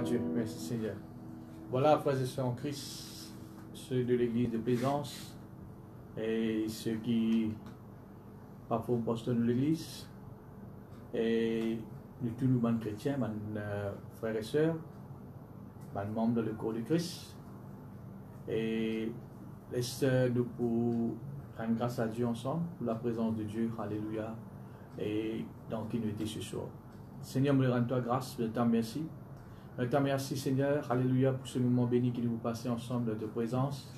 à Dieu. Merci Seigneur. Voilà, frères et sœurs en Christ, ceux de l'église de Plaisance et ceux qui parfois pasteur de l'église et nous tous nous, chrétiens, frères et sœurs, membres de le corps de Christ. Et laisse-nous pour rendre grâce à Dieu ensemble pour la présence de Dieu. Alléluia. Et dans qui nous étions ce soir. Seigneur, me rends toi grâce, je te remercie. Je te remercie, Seigneur, alléluia, pour ce moment béni que nous passons ensemble de ta présence.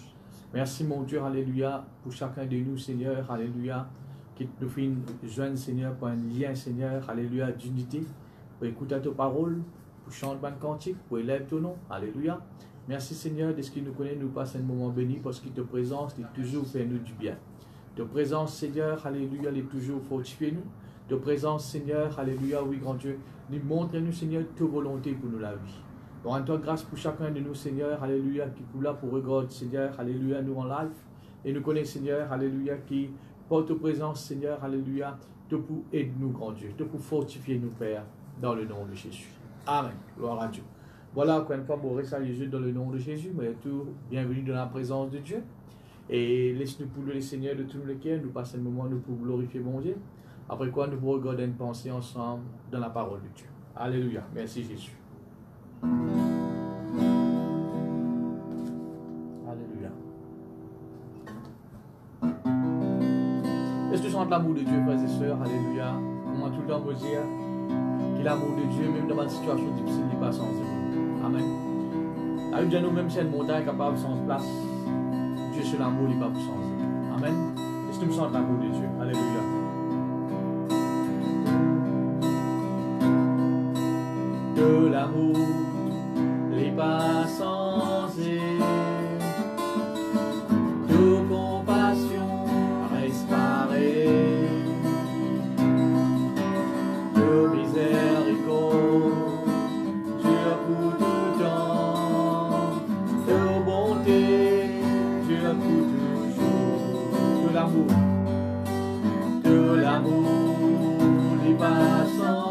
Merci, mon Dieu, alléluia, pour chacun de nous, Seigneur, alléluia, qui nous fait une joindre, Seigneur, pour un lien, Seigneur, alléluia, d'unité, pour écouter ta parole, pour chanter un cantique, pour élever ton nom, alléluia. Merci, Seigneur, de ce qui nous connaît, nous passe un moment béni, parce que ta présence est toujours fait nous du bien. Ta présence, Seigneur, alléluia, elle est toujours fortifiée nous. Ta présence, Seigneur, alléluia, oui, grand Dieu, nous montre-nous, Seigneur, ta volonté pour nous la vie. Rends-toi grâce pour chacun de nous, Seigneur, alléluia, qui est là pour regarder, Seigneur, alléluia, nous en live. Et nous connaissons, Seigneur, alléluia, qui porte ta présence, Seigneur, alléluia, te pour aider nous, grand Dieu, te pour fortifier nous, Père, dans le nom de Jésus. Amen. Gloire à Dieu. Voilà, encore une fois, mon Jésus, dans le nom de Jésus, mais tout, bienvenue dans la présence de Dieu. Et laisse-nous pour le Seigneur de tous les cœurs, nous passer un moment, nous pour glorifier mon Dieu. Après quoi, nous pourrons regarder une pensée ensemble dans la parole de Dieu. Alléluia. Merci Jésus. Alléluia. Est-ce que tu sens l'amour de Dieu, frères et sœurs? Alléluia. Comment tout le temps vous dire que l'amour de Dieu, même dans une situation difficile, n'est pas sans eux. Amen. La Bible dit nous, même si une montagne est capable sans place, Dieu sur l'amour n'est pas pour sans eux. Amen. Est-ce que tu sens l'amour de Dieu? Alléluia. De l'amour, les pas sensés, de compassion reste pareil, de miséricorde, Dieu pour tout temps, de bonté, Dieu pour toujours, de l'amour, les pas sensés.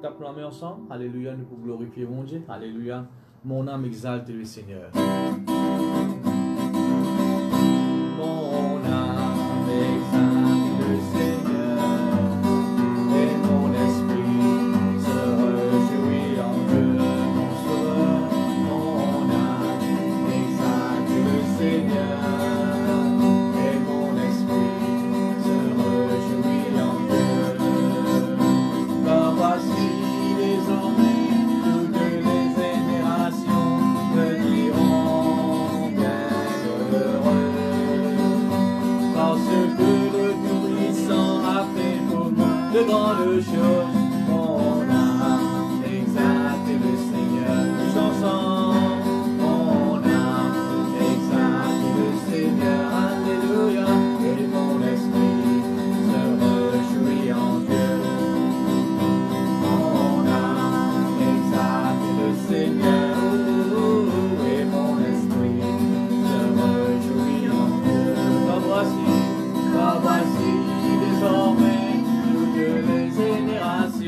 Acclamer ensemble. Alléluia, nous pouvons glorifier mon Dieu. Alléluia, mon âme exalte le Seigneur. Mon âme exalte le Seigneur et mon esprit se réjouit en Dieu, mon sauveur. Mon âme exalte le Seigneur et mon esprit se réjouit en Dieu. Car voici désormais toutes les générations me diront bienheureux, parce que le Tout-Puissant a fait pour nous de grandes choses. Mon âme exalte le Seigneur. Tous ensemble. Mon âme exalte le Seigneur. Alléluia. Et mon esprit se réjouit en Dieu. Seigneur, et mon esprit se réjouit en Dieu. Car voici désormais toutes les générations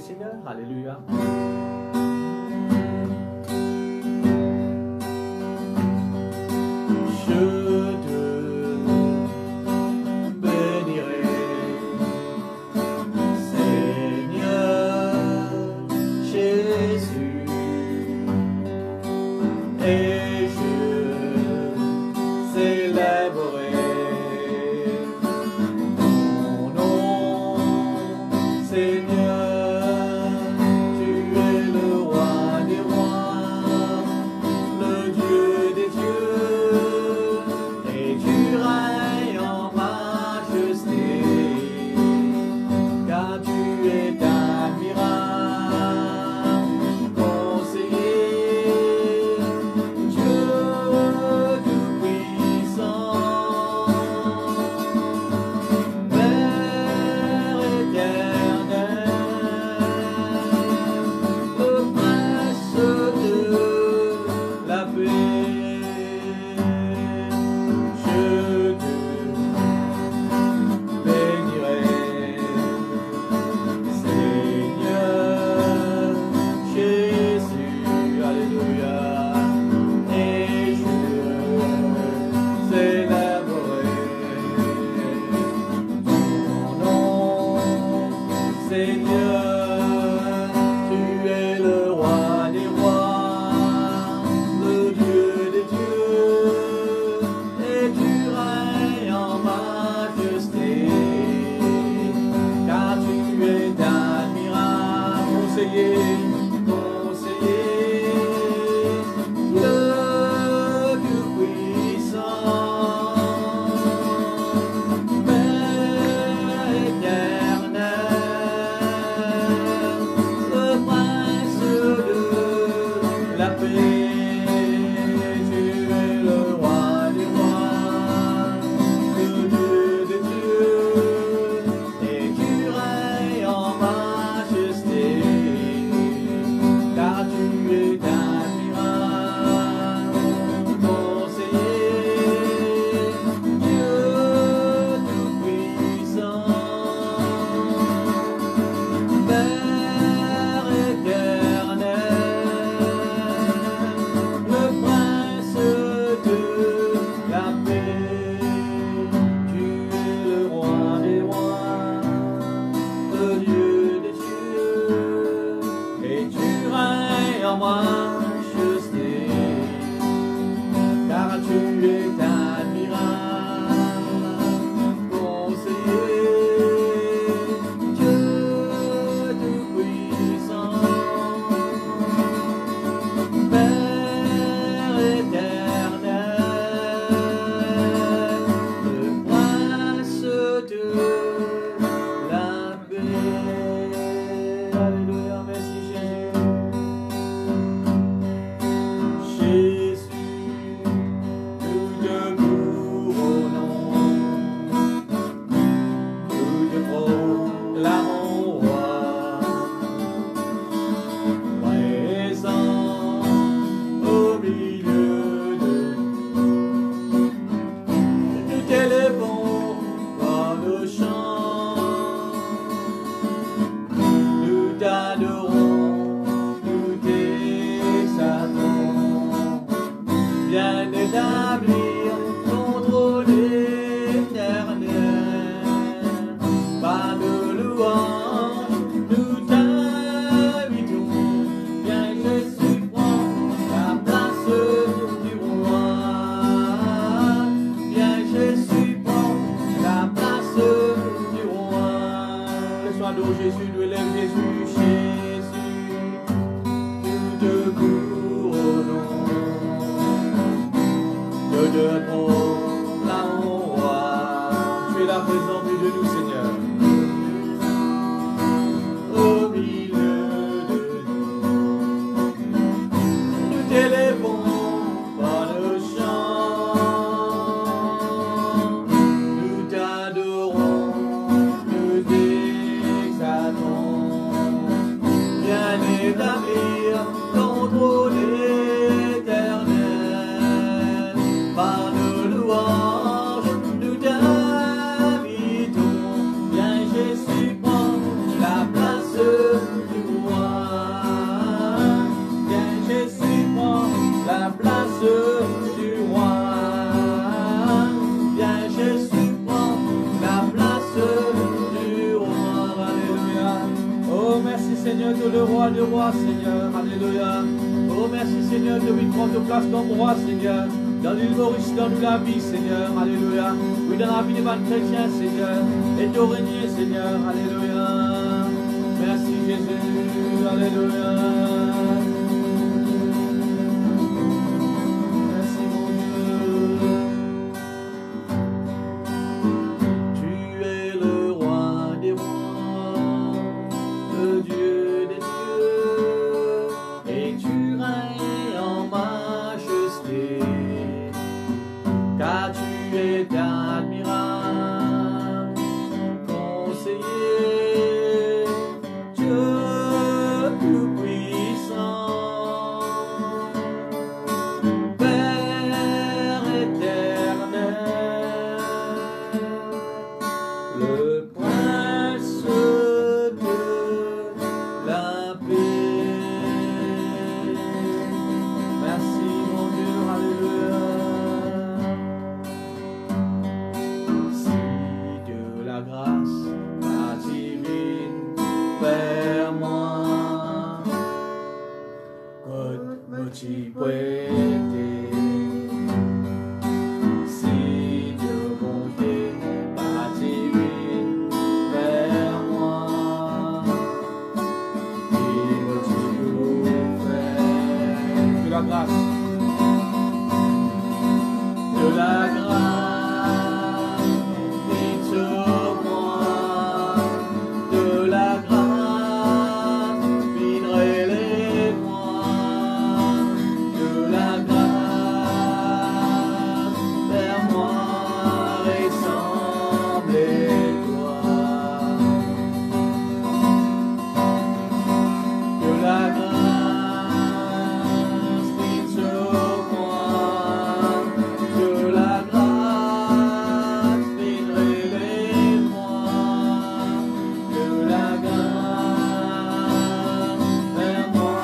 Seigneur. Alléluia. Par le le roi des rois, Seigneur. Alléluia. Oh, merci, Seigneur, de lui prendre place comme roi, Seigneur. Dans l'île Maurice, dans nous la vie, Seigneur. Alléluia. Oui, dans la vie des bonnes chrétiens, Seigneur. Et de régner, Seigneur. Alléluia. Merci, Jésus. Alléluia. Merci, mon Dieu. Tu es le roi des rois, le Dieu des dieux, et tu règnes en majesté, car tu es admirable, conseiller, Dieu tout-puissant, Père éternel, le prince de la paix. Merci mon Dieu, alléluia. Si de la grâce, la divine, vers moi, me prêter. Si de bonté, la divine, vers moi, il me dit faire de la grâce, de la grâce, viens sur moi, de la grâce, viens relève-moi, de la grâce, vers moi, ressemble-toi, de la grâce, viens sur moi, de la grâce, viens relève-moi, de la grâce, vers moi,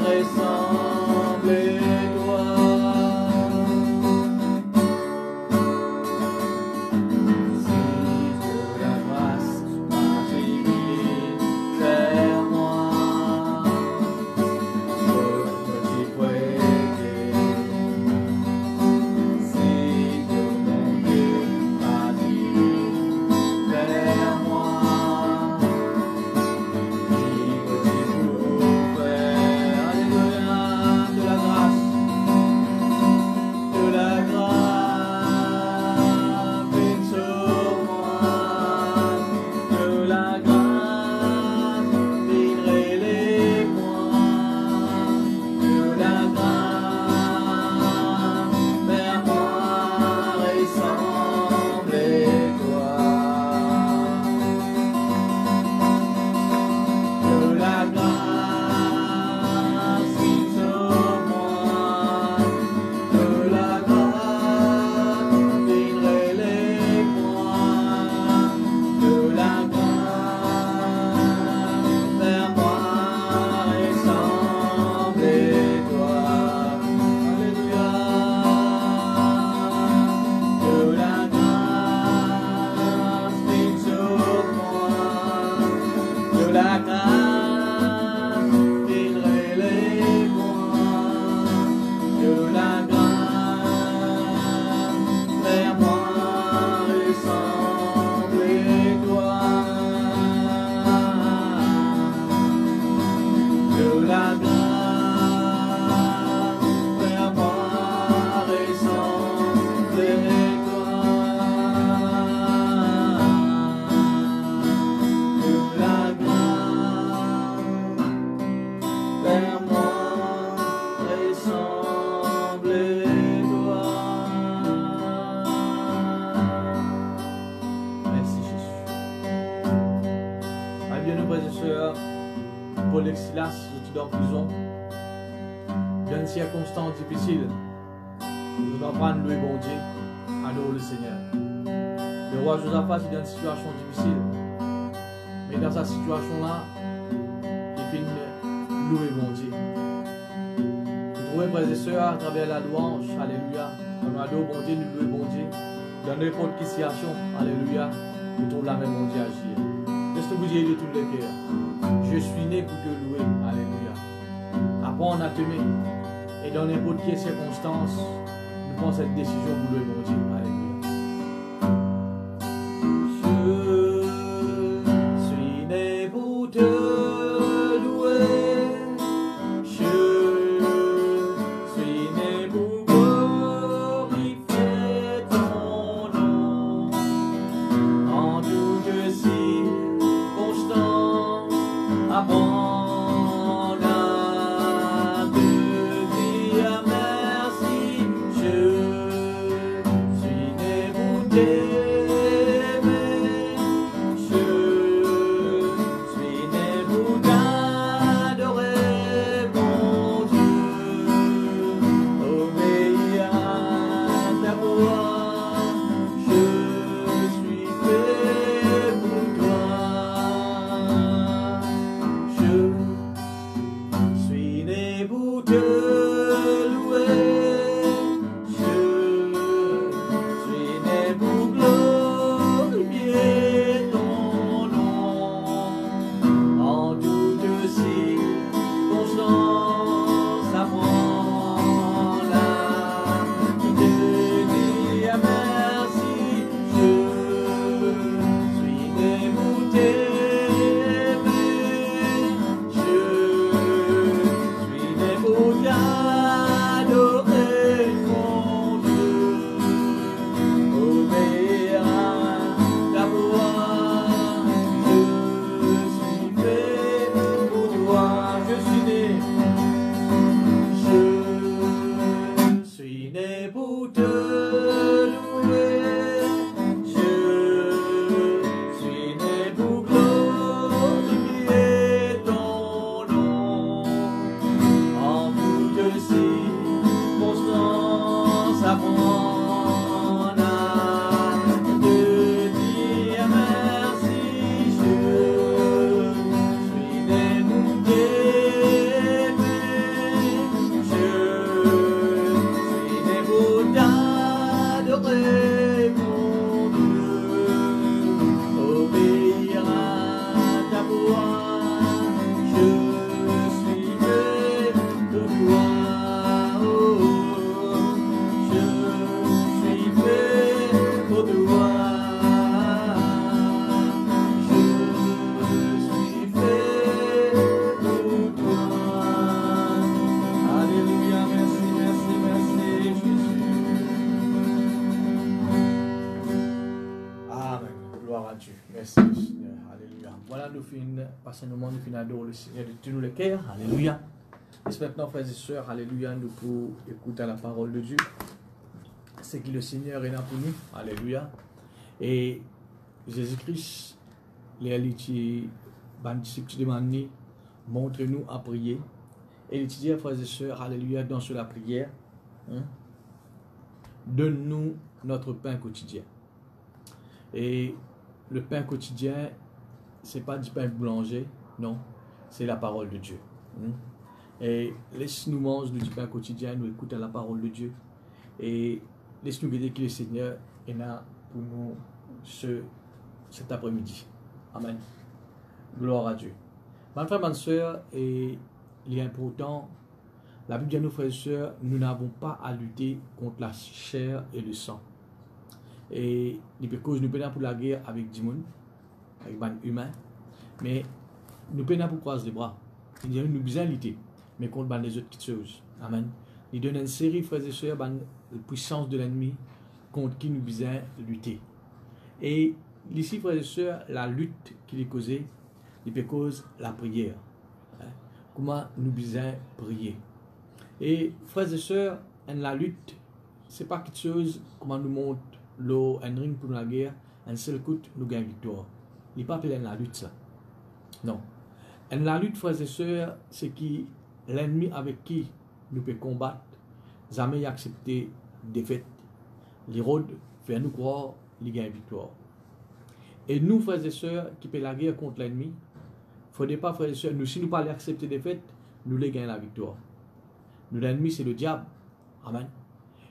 ressemble-toi. Si de la grâce, ma divine, vers moi, me prêter. Si de bonté, ma divine, vers moi, il me dit pour faire, alléluia, de la grâce, viens sur moi, de la grâce, viens relève-moi, de la grâce, vers moi, ressemble-toi, de la grâce, viens sur moi, de la grâce, viens relève-moi, de la grâce, vers moi, ressemble-toi, alléluia, de la grâce, viens sur moi, de la grâce, viens relève-moi, de la grâce, vers moi, ressemble-toi, de la grâce, vers moi, ressemble-toi, de la grâce, vers moi, ressemble-toi. Merci Jésus. Ah bien, nos frères et sœurs, Paul et Silas, étaient en prison, dans une circonstance difficile. Nous devons apprendre louer bon Dieu, adorer le Seigneur. Le roi Josaphat est dans une situation difficile, mais dans sa situation-là, il finit louer bon Dieu. Vous trouvez, frères et sœurs, à travers la louange, alléluia, quand nous adorons bon Dieu, nous louons bon Dieu, dans n'importe quelle situation, alléluia, nous trouvons la même bon Dieu agir. Laisse-nous vous dire de tous les cœurs. Je suis né pour te louer. Alléluia. Apprends à t'aimer. Et dans n'importe quelle circonstance, nous prenons cette décision pour louer mon Dieu. Alléluia. Je suis né pour te louer. Je suis né pour glorifier ton nom. En toutes circonstances, apprends à te dire merci. Je suis né pour t'aimer. Merci Seigneur, alléluia. Voilà, nous finissons, passons le moment, nous finissons d'adorer le Seigneur de tous les cœurs, alléluia. Et maintenant, frères et sœurs, alléluia, nous pouvons écouter la parole de Dieu. C'est que le Seigneur est là pour nous, alléluia. Et Jésus-Christ, les disciples demandent, montre-nous à prier. Et il dit, frères et sœurs, alléluia, dans la prière, donne-nous notre pain quotidien. Et le pain quotidien, ce n'est pas du pain boulanger, non, c'est la parole de Dieu. Et laisse-nous manger du pain quotidien, nous écoutons la parole de Dieu. Et laisse-nous dire que le Seigneur est là pour nous cet après-midi. Amen. Gloire à Dieu. Mes frères, mes soeurs, et il est important, la Bible dit à nos frères et sœurs, nous n'avons pas à lutter contre la chair et le sang. Et parce nous prenons pour la guerre avec des gens, avec des humains, mais nous prenons pour croiser les bras. Nous disons nous besoin lutter, mais contre les autres petites choses. Amen. Il donne une série, frères et sœurs, la puissance de l'ennemi contre qui nous besoin lutter. Et ici, frères et sœurs, la lutte qui est causée, il peut causer la prière. Comment nous besoin prier. Et frères et sœurs, la lutte, ce n'est pas quelque chose, comment nous montre l'eau, un ring pour la guerre, un seul coup, nous gagnons victoire. Il n'est pas appelé la lutte, ça. Non. La lutte, frères et sœurs, c'est qui l'ennemi avec qui nous pouvons combattre, jamais accepter défaite. L'Hérode fait nous croire qu'il gagne victoire. Et nous, frères et sœurs, qui faisons la guerre contre l'ennemi, il ne faudrait pas, frères et sœurs, nous, si nous ne pas accepter défaite, nous les gagnons la victoire. Nous, l'ennemi, c'est le diable. Amen.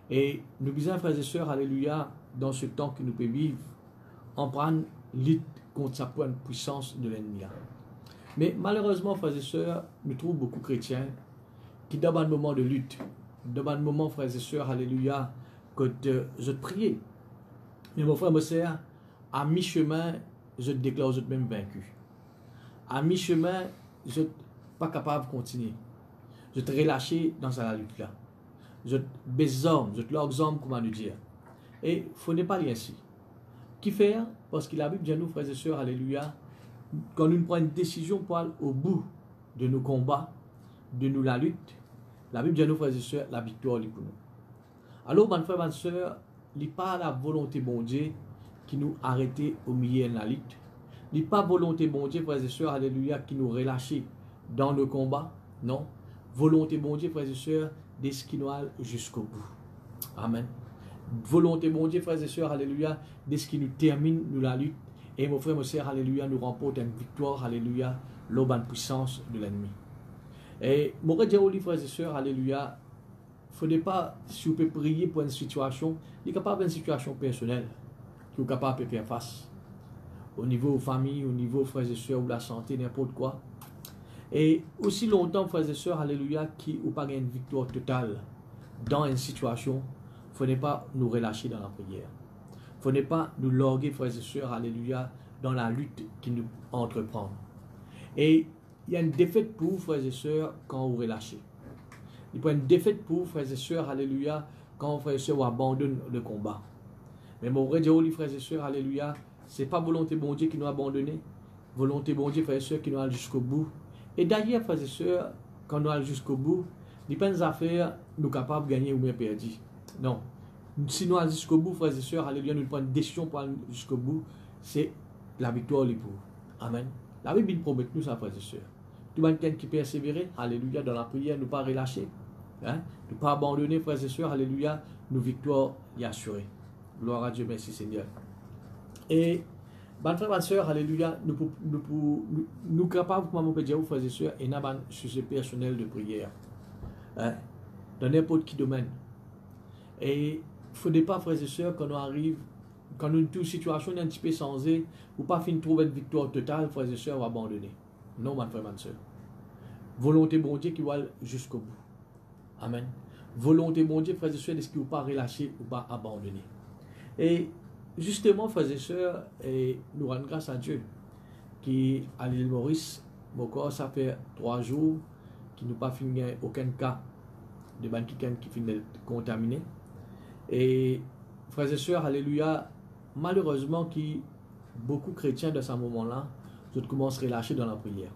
Et nous disons, frères et sœurs, alléluia, dans ce temps que nous pouvons vivre, en prendre lutte contre sa puissance de l'ennemi. Mais malheureusement, frères et sœurs, nous trouvons beaucoup de chrétiens qui, dans un moment de lutte, dans un moment, frères et sœurs, alléluia, que je te prie. Mais mon frère, ma sœur, à mi-chemin, je te déclare, je te même vaincu. À mi-chemin, je ne suis pas capable de continuer. Je te relâché dans la lutte-là. Je te bésomme, je te l'exorme, comment nous dire. Et il ne faut pas aller ainsi. Qui faire? Parce que la Bible dit à nous, frères et sœurs, alléluia, quand nous prenons une décision pour aller au bout de nos combats, de nous la lutte, la Bible dit à nous, frères et sœurs, la victoire est pour nous. Alors, mes frères et sœurs, il n'est pas la volonté bon Dieu qui nous arrête au milieu de la lutte. Il n'est pas volonté bon Dieu, frères et sœurs, alléluia, qui nous relâche dans nos combats. Non. Volonté bon Dieu, frères et sœurs, de ce qui nous allons jusqu'au bout. Amen. Volonté bon Dieu, frères et sœurs, alléluia, de ce qui nous termine, nous la lutte. Et mon frère, mon sœur, alléluia, nous remporte une victoire, alléluia, l'aube puissance de l'ennemi. Et mon dire aux frères et sœurs, alléluia, il ne faut pas, si vous pouvez prier pour une situation, il est capable d'une situation personnelle, qui est capable de faire face. Au niveau famille, au niveau frères et sœurs, ou la santé, n'importe quoi. Et aussi longtemps, frères et sœurs, alléluia, qui n'ont pas une victoire totale dans une situation, il ne faut pas nous relâcher dans la prière. Il ne faut pas nous lorguer, frères et sœurs, alléluia, dans la lutte qui nous entreprend. Et il y a une défaite pour vous, frères et sœurs, quand vous relâchez. Il y a une défaite pour vous, frères et sœurs, alléluia, quand vous, frères et sœurs, vous abandonnez le combat. Mais mon vrai Dieu, frères et sœurs, alléluia, ce n'est pas volonté bon Dieu qui nous a abandonnés. Volonté bon Dieu, frères et sœurs, qui nous a jusqu'au bout. Et d'ailleurs, frères et sœurs, quand nous allons jusqu'au bout, il n'y a pas des affaires, nous sommes capables de gagner ou bien perdre. Non. Si nous allons jusqu'au bout, frères et sœurs, alléluia, nous prenons une décision pour aller jusqu'au bout, c'est la victoire pour. Amen. La Bible promet nous ça, frères et sœurs. Tout le monde qui persévère, alléluia, dans la prière, ne pas relâcher, hein? Ne pas abandonner, frères et sœurs, alléluia, nos victoires y assurées. Gloire à Dieu, merci Seigneur. Et, mes frères et sœurs, alléluia, nous capables, comme on peut dire, frères et sœurs, et nous avons un sujet personnel de prière, hein? Dans n'importe quel domaine. Et il ne faut pas, frères et sœurs, quand on arrive, quand une situation est un petit peu sensée, ou pas fin de trouver une victoire totale, frères et sœurs, ou abandonner. Non, mes frères et sœurs. Volonté bon Dieu qui va jusqu'au bout. Amen. Volonté bon Dieu, frères et sœurs, est-ce qu'il ne faut pas relâcher ou pas abandonner. Et justement, frères et sœurs, nous rendons grâce à Dieu qui, à l'île Maurice, mon corps, ça fait 3 jours qu'il n'a pas fini aucun cas de quelqu'un qui finit d'être contaminé. Et frères et sœurs, alléluia, malheureusement, qui beaucoup de chrétiens de ce moment-là, je commence à relâcher dans la prière.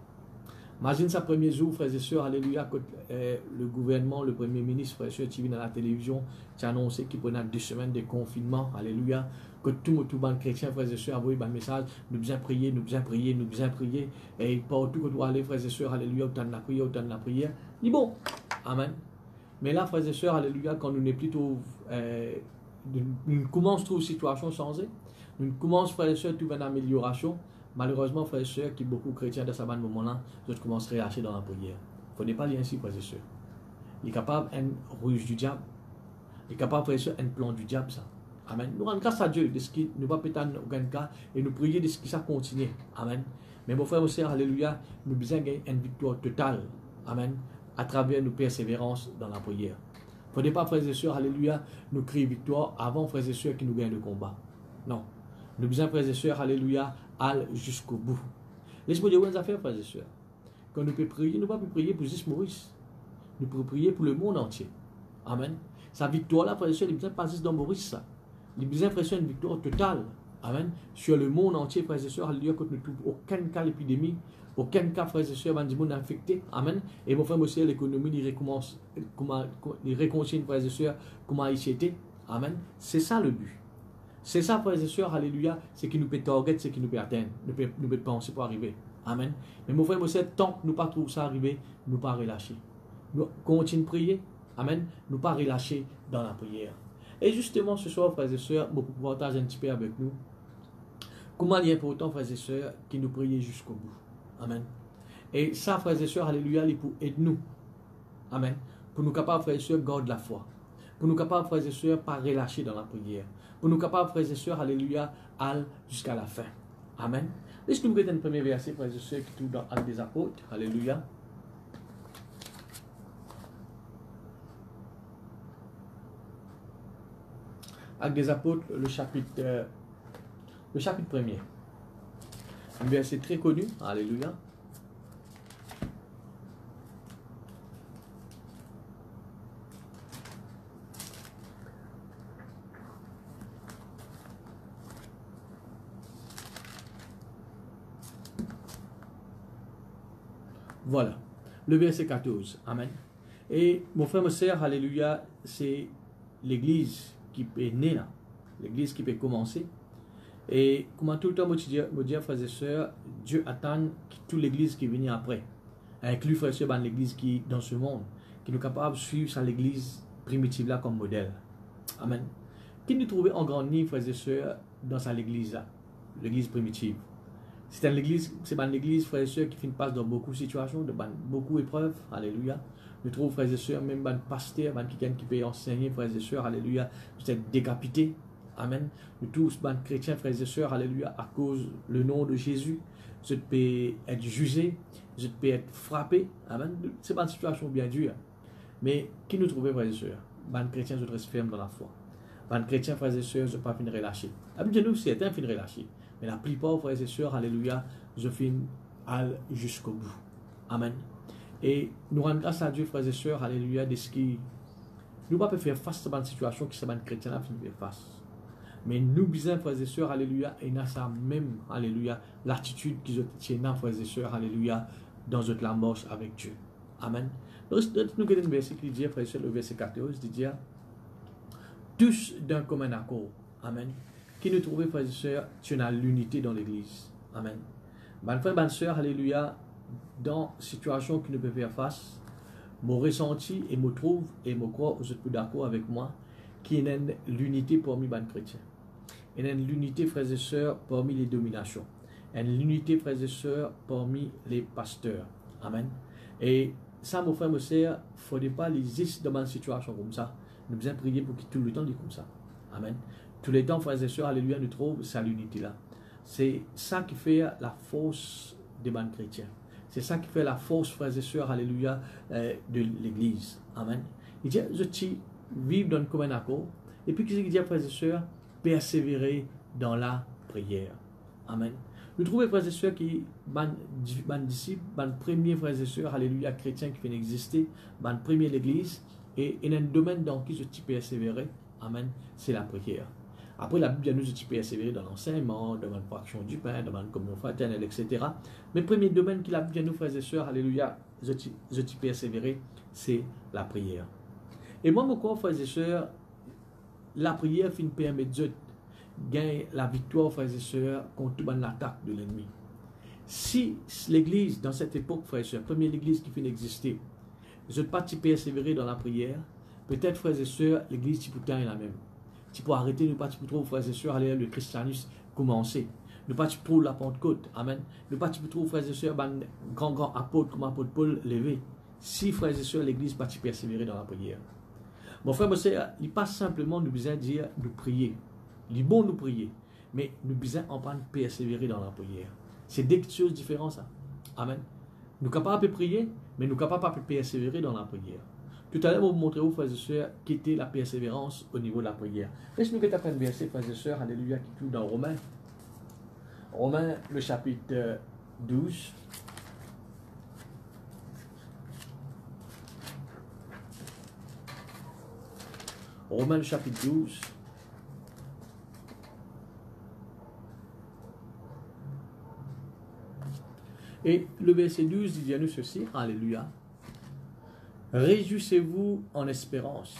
Imagine ça premier jour, frères et sœurs, alléluia, que le gouvernement, le premier ministre, frères et sœurs, qui vient dans la télévision, qui a annoncé qu'il prenait 2 semaines de confinement, alléluia, que tout le monde chrétien, frères et sœurs, a envoyé un message, nous besoin prier, nous besoin prier, nous besoin prier, et partout que tu dois aller, frères et sœurs, alléluia, autant de la prière, autant de la prière, dit bon, amen. Mais là, frères et sœurs, alléluia, quand nous n'est plutôt, nous commençons à trouver une situation changée, nous commençons, frères et sœurs, à trouver une amélioration. Malheureusement, frères et sœurs, qui beaucoup de chrétiens de ce moment-là, je commence à relâcher dans la prière. Il ne faut pas aller ainsi, frères et sœurs. Il est capable d'un ruse du diable. Il est capable, frères et sœurs, d'un plan du diable, ça. Amen. Nous rendons grâce à Dieu de ce qui ne va pas péter aucun cas et nous prier de ce qui ça continue. Amen. Mais mon frère, mon sœur, alléluia, nous besoin gagner une victoire totale. Amen. À travers nos persévérances dans la prière. Il ne faut pas, frères et sœurs, alléluia, nous crier victoire avant, frères et sœurs, qui nous gagnent le combat. Non. Nous besoin, frères et sœurs, alléluia, aller jusqu'au bout. Laisse-moi dire une affaire, frères et sœurs. Quand nous pouvons prier, nous ne pouvons pas prier pour juste Maurice. Nous pouvons prier pour le monde entier. Amen. Sa victoire-là, frères et sœurs, il besoin pas juste dans Maurice, ça. Il besoin, frères et sœurs, une victoire totale. Amen. Sur le monde entier, frères et sœurs, alléluia, quand nous ne trouvons aucun cas d'épidémie, aucun cas, frères et sœurs, du monde infecté. Amen. Et mon frère, mon sœur, l'économie, il recommence, il réconcilie, frères et sœurs, comment il s'était. Amen. C'est ça le but. C'est ça, frères et sœurs, alléluia, c'est qui nous peut target, c'est qui nous peut atteindre, nous peut penser pour arriver. Amen. Mais mon frère, mon sœur, tant que nous ne pas trouver ça arriver, nous ne pas relâcher. Nous continuons de prier. Amen. Nous ne pas relâcher dans la prière. Et justement, ce soir, frères et sœurs, je vais partager un petit peu avec nous comment il est important, frères et sœurs, qui nous prions jusqu'au bout. Amen. Et ça, frères et sœurs, alléluia, il pour aider nous. Amen. Pour nous capables, frères et sœurs, garder la foi. Pour nous capables, frères et sœurs, pas relâcher dans la prière. Pour nous capables, frères et sœurs, alléluia, aller jusqu'à la fin. Amen. Laisse-nous regarder le premier verset, frères et sœurs, qui est tout dans Actes des Apôtres. Alléluia. Actes des Apôtres, le chapitre 1er. Un verset très connu. Alléluia. Voilà, le verset 14. Amen. Et mon frère, ma sœur, alléluia, c'est l'église qui est née là, l'église qui peut commencer. Et comment tout le temps, me dire, frères et sœurs, Dieu attend toute l'église qui vient après, inclus frères et sœurs dans l'église qui dans ce monde, qui nous capable de suivre ça l'église primitive là comme modèle. Amen. Qui nous trouvait en grand nid, frères et sœurs, dans sa l'église là, l'église primitive. C'est une église, frères et sœurs, qui passe dans beaucoup de situations, dans beaucoup d'épreuves. Alléluia. Nous trouvons, frères et sœurs, même un pasteur, quelqu'un qui peut enseigner, frères et sœurs, alléluia, vous êtes décapités. Amen. Nous tous, chrétiens, frères et sœurs, alléluia, à cause le nom de Jésus, vous pouvez être jugés, vous pouvez être frappés. Amen. C'est pas une situation bien dure. Mais qui nous trouvons, frères et sœurs? Les chrétiens, nous restent fermes dans la foi. Les chrétiens, frères et sœurs, ne sont pas fin relâchés. Nous, certains fin relâchés. Mais la plupart, frères et sœurs, alléluia, je finis jusqu'au bout. Amen. Et nous rendons grâce à Dieu, frères et sœurs, alléluia, de ce qui nous ne pouvons pas faire face à cette situation qui les chrétiens finissent faire face. Mais nous, bisons, frères et sœurs, alléluia, et nous avons même, alléluia, l'attitude qu'ils ont, frères et sœurs, alléluia, dans notre la marche avec Dieu. Amen. Nous avons un verset qui dit, frères et sœurs, le verset 14, qui dit, tous d'un commun accord. Amen. Qui nous trouve, frères et sœurs, tu as l'unité dans l'église. Amen. Mes frères, mes sœurs, alléluia, dans situation qui ne peut faire face, mon ressenti et me trouve et me crois, vous êtes d'accord avec moi, qu'il y a l'unité parmi les chrétiens. Il y a l'unité, frères et sœurs, parmi les dominations. Il y a l'unité, frères et sœurs, parmi les pasteurs. Amen. Et ça, mon frère, mes sœurs, il ne faudrait pas les exister dans une situation comme ça. Nous devons prier pour que tout le temps soit comme ça. Amen. Tous les temps, frères et sœurs, alléluia, nous trouvons cette unité-là. C'est ça qui fait la force des bandes chrétiens. C'est ça qui fait la force, frères et sœurs, alléluia, de l'Église. Amen. Il dit, je vivre dans le commun accord. Et puis, qu'est-ce qu'il dit, frères et sœurs? Persévérer dans la prière. Amen. Nous trouvons, frères et sœurs, qui sont disciples, les premiers frères et sœurs, alléluia, chrétiens qui viennent exister, les premiers l'Église, et il y a un domaine dans qui je persévérer. Amen. C'est la prière. Après, la Bible nous dit persévérer dans l'enseignement, dans la fraction du pain, dans la communion fraternelle, etc. Mais le premier domaine qu'il a bien nous, frères et sœurs, alléluia, je persévérer, c'est la prière. Et moi, mon corps, frères et sœurs, la prière finit permettre de gagner la victoire, frères et sœurs, contre l'attaque de l'ennemi. Si l'église, dans cette époque, frères et sœurs, première l'église qui finit d'exister, je ne pas persévérer dans la prière, peut-être, frères et sœurs, l'église, tu peux est la même. Tu peux arrêter, nous pas tu peux trop, frères et sœurs, aller le christianisme commencer. Nous pas tu peux la Pentecôte. Amen. Nous pas tu peux trop, frères et sœurs, grand apôtre comme apôtre Paul levé. Si, frères et sœurs, l'église pas tu persévérer dans la prière. Mon frère, il n'est pas simplement nous besoin de dire nous prier. Il est bon nous prier. Mais nous besoin en prendre persévérer dans la prière. C'est deux choses différentes, ça. Amen. Nous sommes capables de prier, mais nous sommes capables de persévérer dans la prière. Tout à l'heure, je vais vous montrer, frères et sœurs, qui était la persévérance au niveau de la prière. Laisse-nous que tu apprennes verset, frères et sœurs, alléluia, qui trouve dans Romains. Romains, le chapitre 12. Romains, le chapitre 12. Et le verset 12 dit à nous ceci, alléluia. Réjouissez-vous en espérance,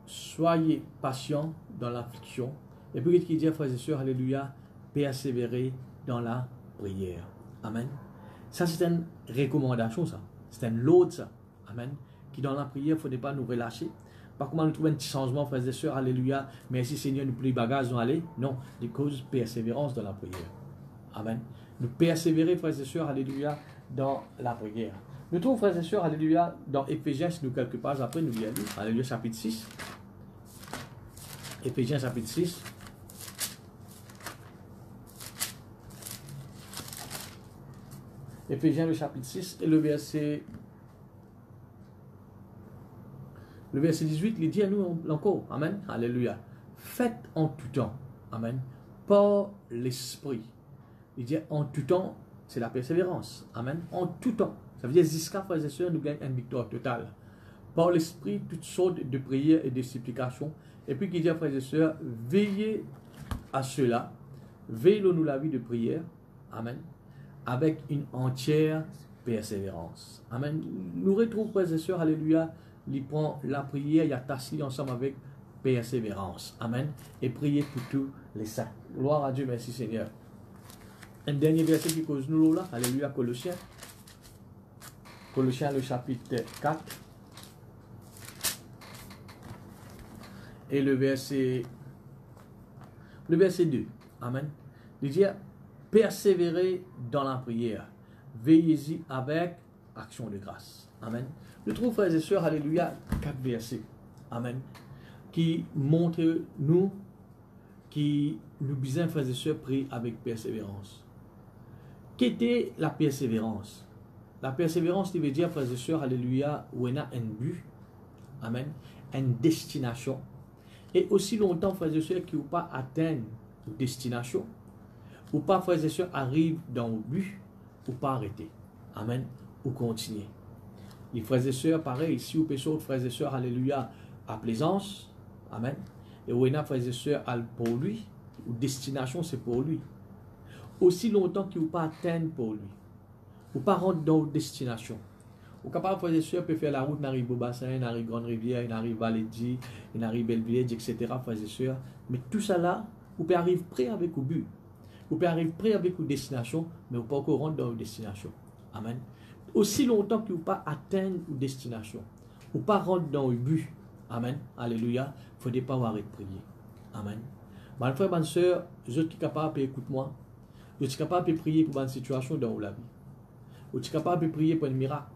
soyez patients dans l'affliction. Et puis, qu'est-ce qu'il dit, frères et sœurs, alléluia, persévérez dans la prière. Amen. Ça, c'est une recommandation, ça. C'est un lot, ça. Amen. Qui dans la prière, il ne faudrait pas nous relâcher. Pas comment nous trouver un petit changement, frères et sœurs, alléluia. Merci Seigneur, nous plus bagages nous aller. Non, des causes persévérance dans la prière. Amen. Nous persévérer, frères et sœurs, alléluia, dans la prière. Nous trouvons, frères et sœurs, alléluia, dans Éphésiens, si nous quelques pages après, nous y allons, alléluia, chapitre 6. Éphésiens, chapitre 6. Éphésiens le chapitre 6 et le verset 18, il dit à nous encore, amen, alléluia, faites en tout temps, amen, par l'esprit. Il dit en tout temps, c'est la persévérance, amen, en tout temps. Ça veut dire jusqu'à frères et sœurs, nous gagnons une victoire totale. Par l'esprit, toutes sortes de prières et de supplications. Et puis, il dit à frères et sœurs, veillez à cela, veillez-nous la vie de prière, amen, avec une entière persévérance. Amen. Nous retrouvons, frères et sœurs, alléluia, il prend la prière, il y a tassé ensemble avec persévérance. Amen. Et prier pour tous les saints. Gloire à Dieu, merci Seigneur. Un dernier verset qui cause nous là, alléluia, Colossiens. Colossiens le chapitre 4. Et le verset 2. Amen. Il dit, persévérez dans la prière. Veillez-y avec action de grâce. Amen. Je trouve, frères et sœurs, alléluia, 4 versets. Amen. Qui montrent nous, qui nous besoin, frères et sœurs, prier avec persévérance. Qu'était la persévérance? La persévérance, il veut dire, frères et sœurs, alléluia, où on a un but. Amen. Une destination. Et aussi longtemps, frères et sœurs, qui n'ont pas atteint une destination, ou pas, frères et sœurs, arrivent dans le but, ou pas arrêter. Amen. Ou continuer. Les frères et sœurs, pareil, ici, ou pécho, frères et sœurs, alléluia, à Plaisance. Amen. Et où on a, frères et sœurs, pour lui, ou destination, c'est pour lui. Aussi longtemps qu'ils n'ont pas atteint pour lui, ou pas rentrer dans une destination. Ou capable, frères et sœurs, peut faire la route, n'arrive au bassin, n'arrive Grande Rivière, n'arrive Valédi, n'arrive Belleville, etc., frères et sœurs. Mais tout ça là, vous pouvez arriver prêt avec le but. Vous pouvez arriver prêt avec une destination, mais vous ne pouvez pas encore rentrer dans une destination. Amen. Aussi longtemps que vous ne pouvez pas atteindre une destination, ou pas rentrer dans le but. Amen. Alléluia. Il ne faut pas arrêter de prier. Amen. Mon frère, ma soeur, je suis capable, écoute-moi. Je suis capable de prier pour une situation dans la vie. Je suis capable de prier pour un miracle.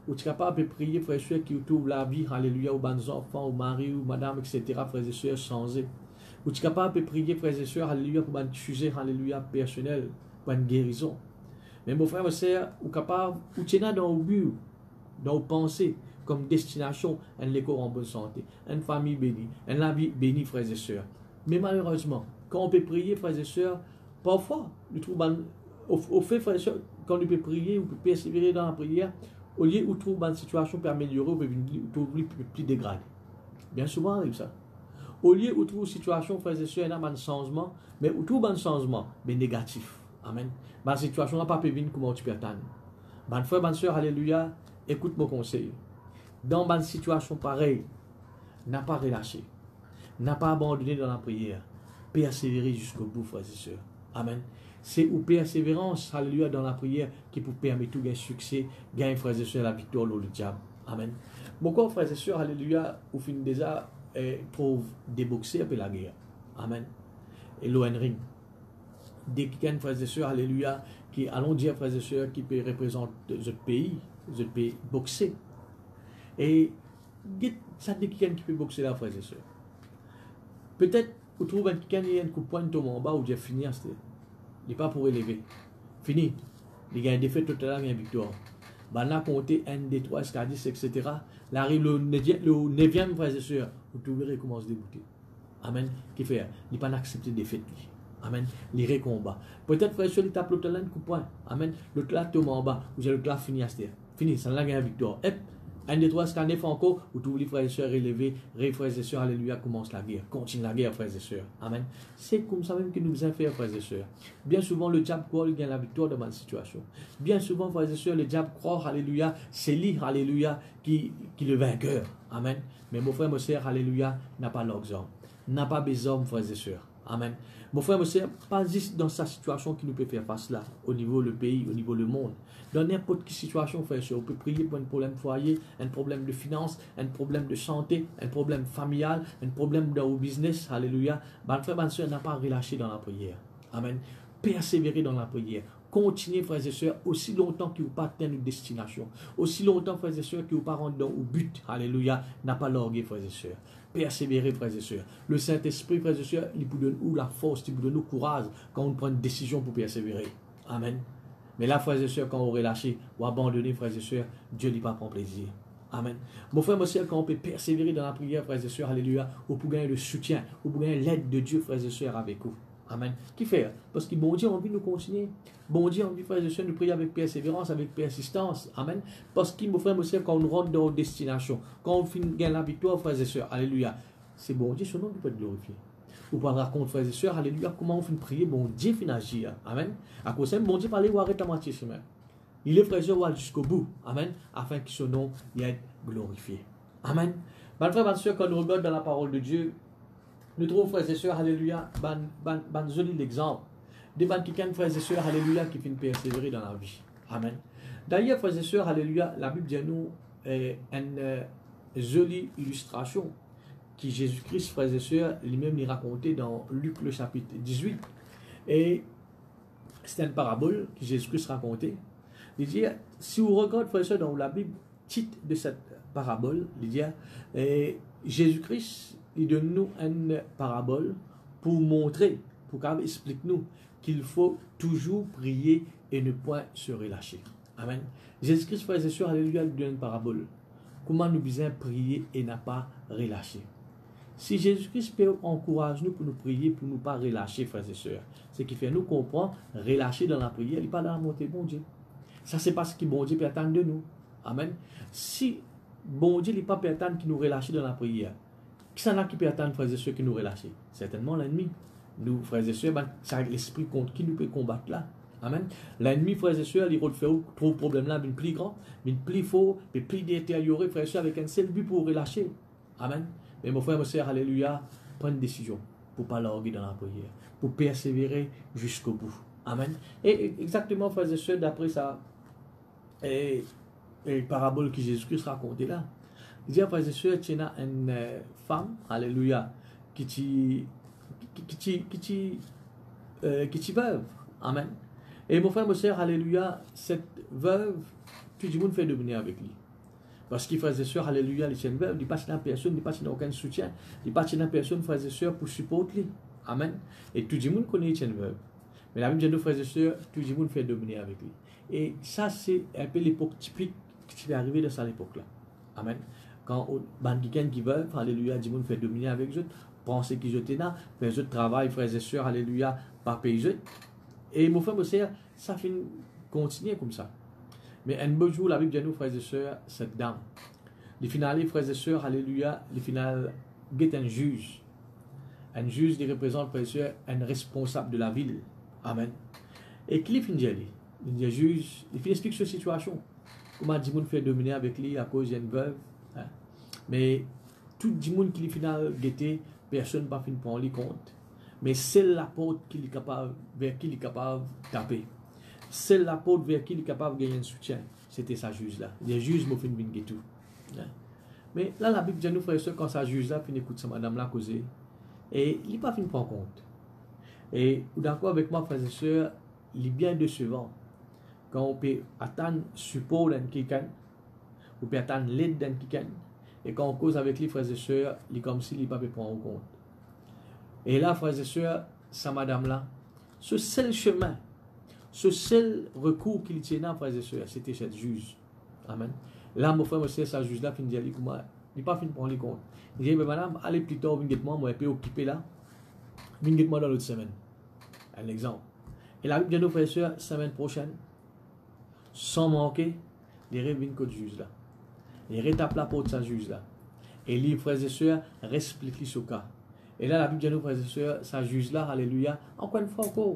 Je suis capable de prier pour les frères qui trouvent la vie, alléluia, aux bons enfants, aux maris, aux madame, etc., frères et sœurs, changés. Je suis capable de prier, frères et sœurs, alléluia, pour un sujet, alléluia, personnel, pour une guérison. Mais mon frère, ma sœur, vous êtes capable, vous tenez dans le but, dans vos pensées, comme destination, un école en bonne santé, une famille bénie, un vie béni, frères et sœurs. Mais malheureusement, quand on peut prier, frères et sœurs, parfois, nous trouvons, au fait, frères et sœurs, quand on peut prier, on peut persévérer dans la prière, au lieu où on trouve une situation pour améliorer, on peut trouver plus dégradé. Bien souvent, arrive ça. Au lieu où on trouve une situation, frères et sœurs, il y a un changement, mais on trouve un changement, mais négatif. Amen. Ma situation n'a pas pu venir comment tu peux attendre. Mon frère, ma soeur, alléluia, écoute mon conseil. Dans une situation pareille, n'a pas relâché, n'a pas abandonné dans la prière, persévérer jusqu'au bout, frères et sœurs. Amen. C'est une persévérance, alléluia, dans la prière qui peut permettre tout gain succès, gain, frères et sœurs, la victoire le diable. Amen. Mon corps, frères et sœurs, alléluia, au fin déjà, trouve déboxer après la guerre. Amen. Et l'ON ring. Des frères et sœurs, alléluia, qui, allons dire, frères et sœurs, qui peut représenter ce pays boxer. Et ça dit quelqu'un qui peut boxer là, frères et sœurs. Peut-être, vous trouvez quelqu'un qui a un coup de poing tombe en bas ou déjà fini, il n'est pas pour élever. Fini. Il y a une défaite totale, il y a une victoire. Ben là, compter 1, 2, 3, 4, 10, etc. Là arrive le 9e, frères et sœurs, vous trouverez comment se débouter. Amen. Qui fait? Il n'est pas accepté de défaite. Amen. Les combats. Peut-être, frère et sœurs, il tape l'autre là, un coup de poing. Amen. L'autre là tombe en bas. Vous avez l'autre là fini à ce terre. Fini, ça n'a pas gagné victoire. Hop. 1, 2, 3, 4, 9 encore. Vous trouvez les frères et sœurs élevés. Frères et sœurs, alléluia, commence la guerre. Continue la guerre, frères et sœurs. Amen. C'est comme ça même que nous faisons faire, frères et sœurs. Bien souvent, le diable croit qu'il gagne la victoire dans ma situation. Bien souvent, frères et sœurs, le diable croit, alléluia, c'est lui, alléluia, qui est le vainqueur. Amen. Mais mon frère, mon sœur, alléluia, n'a pas l'homme. N'a pas besoin, frères et sœurs. Amen. Mon frère, mon sœur, pas juste dans sa situation qui nous peut faire face là, au niveau du pays, au niveau du monde. Dans n'importe quelle situation, frère et sœur, on peut prier pour un problème de foyer, un problème de finance, un problème de santé, un problème familial, un problème dans le business. Alléluia. Mon frère, ma sœur, n'a pas relâché dans la prière. Amen. Persévérer dans la prière. Continuez, frères et sœurs, aussi longtemps que vous pas atteint une destination. Aussi longtemps, frères et sœurs, que vous pas rentré dans le but. Alléluia. N'a pas l'orgueil, frères et sœurs. Persévérer, frères et sœurs. Le Saint-Esprit, frères et sœurs, il vous donne la force, il vous donne le courage quand on prend une décision pour persévérer. Amen. Mais là, frères et sœurs, quand on relâché ou abandonné, frères et sœurs, Dieu n'y pas prend plaisir. Amen. Mon frère, mon sœur, quand on peut persévérer dans la prière, frères et sœurs, alléluia, ou pour gagner le soutien, ou pour gagner l'aide de Dieu, frères et sœurs, avec vous. Amen. Qui fait? Parce que bon Dieu a envie de nous continuer. Bon Dieu a envie, frères et sœurs, de prier avec persévérance, avec persistance. Amen. Parce que, mon frère, mon sœur, quand on rentre dans notre destination, quand on finit de gagner la victoire, frères et sœurs, alléluia, c'est bon Dieu, son nom qui peut être glorifié. Vous pouvez raconter, frères et sœurs, alléluia, comment on finit de prier, bon Dieu finit d'agir. Amen. À cause de ça, bon Dieu parler ou arrêter à moitié chemin. Il est frères et sœurs jusqu'au bout. Amen. Afin que son nom y ait glorifié. Amen. Mes frères, mes sœurs, quand nous regardons dans la parole de Dieu, nous trouvons, frères et sœurs, alléluia, ban joli l'exemple. Des ban qui frères et sœurs, alléluia, qui finissent persévérer dans la vie. Amen. D'ailleurs, frères et sœurs, alléluia, la Bible dit nous une jolie illustration qui Jésus-Christ, frères et sœurs, lui-même lui raconté dans Luc le chapitre 18. Et c'est une parabole que Jésus-Christ racontait. Il dit, si vous regardez, frères et sœurs, dans la Bible, titre de cette parabole, il dit, Jésus-Christ, il donne nous une parabole pour montrer, pour expliquer nous qu'il faut toujours prier et ne point se relâcher. Amen. Jésus-Christ, frères et sœurs, alléluia, il donne une parabole. Comment nous besoin prier et n'a pas relâcher. Si Jésus-Christ peut encourager nous pour nous prier, pour ne pas relâcher, frères et sœurs, ce qui fait nous comprendre, relâcher dans la prière, il n'est pas dans la montée, bon Dieu. Ça, c'est parce que bon Dieu peut attendre de nous. Amen. Si bon Dieu n'est pas peut attendre qui nous relâche dans la prière, qui s'en a qui peut attendre, frères et sœurs, qui nous relâchent? Certainement l'ennemi. Nous, frères et sœurs, c'est l'esprit contre qui nous peut combattre là. Amen. L'ennemi, frères et sœurs, il fait trop de problèmes là, mais plus grand, mais plus fort, mais plus détérioré, frères et sœurs, avec un seul but pour relâcher. Amen. Mais mon frère, mon sœur, alléluia, prends une décision pour ne pas larguer dans la prière, pour persévérer jusqu'au bout. Amen. Et exactement, frères et sœurs, d'après ça, et parabole que Jésus-Christ racontait là, il dit, frères et sœurs, tu as une femme, alléluia, qui veuve. Amen. Et mon frère, mon sœur, alléluia, cette veuve, tout le monde fait devenir avec lui. Parce qu'il, frères et sœurs, alléluia, les chaînes veuves, il passe dans personne, il passe dans aucun soutien, il passe dans personne, frères et sœurs, pour supporter. Amen. Et tout le monde connaît les chaînes veuves. Mais la Bible dit, nos frères et sœurs, tout le monde fait devenir avec lui. Et ça, c'est un peu l'époque typique qui est arrivée dans cette époque-là. Amen. Quand quelqu'un qui veut, alléluia, tout le monde fait dominer avec eux, penser qu'ils étaient là, les autres travaillent, frères et sœurs, alléluia, pas payer eux. Et mon frère, mon sœur, ça finit continuer comme ça. Mais un beau jour, la Bible dit nous, frères et sœurs, cette dame, les finales, frères et sœurs, alléluia, les finales, est un juge. Un juge qui représente, frères et sœurs, un responsable de la ville. Amen. Et qui finit le juge, il explique cette situation. Comment le monde fait dominer avec lui à cause d'une veuve. Hein? Mais tout le monde qui final guetté, personne ne va finir prendre les compte. Mais c'est la porte vers qui il est capable de taper. C'est la porte vers qui il est capable de gagner un soutien. C'était sa juge là. Les juges m'ont fait une tout. Mais là, la Bible dit nous, frères et sœurs, quand sa juge là, finit écouter sa madame là causer. Et il n'est pas fini prendre compte. Et d'accord avec moi, frères et sœurs, il est bien décevant. Quand on peut attendre support d'un quelqu'un, on peut attendre l'aide d'un quelqu'un, et quand on cause avec les frères et sœurs, il est comme s'il n'est pas pu prendre en compte. Et là, frères et sœurs, sa madame-là, ce seul chemin, ce seul recours qu'il tenait, frères et sœurs, c'était cette juge. Amen. Là, mon frère, monsieur, sa juge-là, finit de dire, il n'est pas fini de prendre les comptes. Il dit, mais madame, allez plus tard, venez moi, je peux occuper là, venez moi dans l'autre semaine. Un exemple. Et la Bible dit, nos frères et sœurs, semaine prochaine, sans manquer, les reviennent que juge là. Il rétape la porte de sa juge là. Et les frères et sœurs, expliquent ce cas. Et là, la Bible dit, nos frères et sœurs, sa juge là, alléluia, encore une fois encore,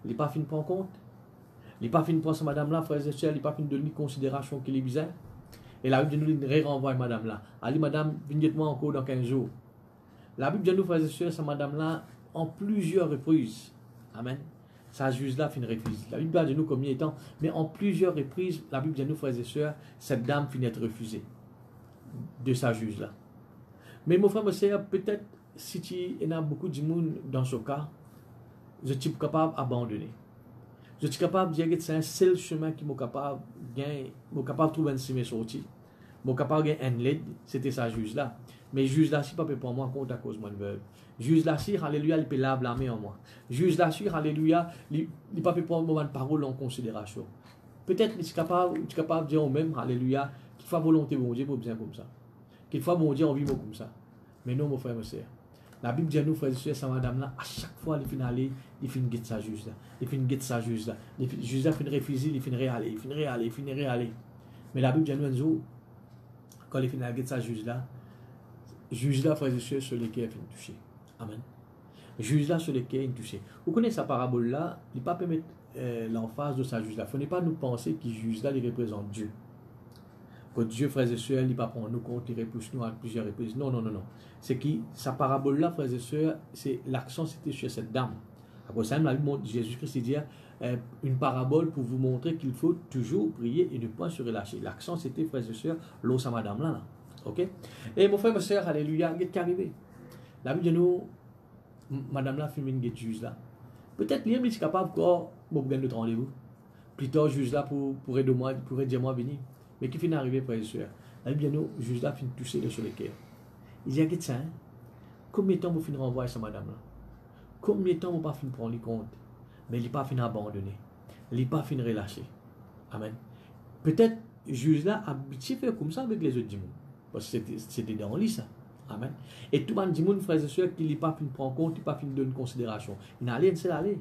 il n'est pas fini de prendre compte. Il n'est pas fini de prendre sa madame là, frères et sœurs, il n'est pas fini de donner considération qu'il est bizarre. Et la Bible dit, nous renvoie madame là. Elle dit, madame, venez moi encore dans 15 jours. La Bible dit, nos frères et sœurs, sa madame là, en plusieurs reprises. Amen. Sa juge là finit refusée. La Bible dit nous combien de temps, mais en plusieurs reprises, la Bible dit nous, frères et sœurs, cette dame finit être refusée de sa juge là. Mais mon frère, mon sœur, peut-être si tu en as beaucoup de monde dans ce cas, je suis capable d'abandonner. Je suis capable de dire que c'est un seul chemin qui m'est capable de trouver une sortie. Mon capable un LED, c'était ça juge là. Mais juge là, si pas pour moi, compte à cause de moi veuve. Juge là, si, alléluia, il peut laver la main en moi. Juge là, si, alléluia, il pas pour moi parole en considération. Peut-être que tu es capable de dire au même, alléluia, qu'il faut volonté bon Dieu pour bien comme ça. Qu'il faut bon Dieu en vivre comme ça. Mais non, mon frère, mon sœur. La Bible dit à nous, frères et sœurs, sa madame là, à chaque fois, il finit aller, il finit guetter sa juge là. Il finit guetter sa juge là. Le juge là finit refuser, il finit aller, il finit aller, il finit aller. Mais la Bible dit à nous un jour, quand il finit guetter sa juge là, frères et sœurs, sur lesquels il finit toucher. Amen. Juge là, sur lesquels il touché. Vous connaissez sa parabole là, il ne peut pas permettre l'emphase de sa juge là. Il ne faut pas nous penser que juge là, il représente Dieu. Que Dieu, frères et sœurs, il ne va pas prendre nous compte, il repousse nous à plusieurs reprises. Non, non, non, non. C'est que sa parabole-là, frères et sœurs, l'accent c'était sur cette dame. Après ça, Jésus-Christ dit une parabole pour vous montrer qu'il faut toujours prier et ne pas se relâcher. L'accent c'était, frères et sœurs, l'eau sa madame-là. Là. Ok? Et mon frère, ma sœur, alléluia, qu'est-ce qui est arrivé? La Bible dit nous, madame-là, fait une guette juge là. Peut-être lui, il est capable encore, bon, de notre rendez-vous. Plus tard, juge là pour aider moi, pour aider moi à venir. Mais qui finit d'arriver, frères et sœurs, la Bible nous, juge là, finit de toucher le sur le cœur. Il dit, qu'est-ce que ça, hein? Combien de temps vous finissez de renvoyer sa madame là? Combien de temps vous pas finissez de prendre compte? Mais il n'est pas fini d'abandonner. Il n'est pas fini de relâcher. Amen. Peut-être, juge là, habitué faire comme ça avec les autres démons. Parce que c'était dans le lit, ça. Amen. Et tout le monde dit, frères et sœurs, qu'il n'est pas fini de prendre compte, il n'est pas fini de donner considération. Il n'a rien, c'est d'aller.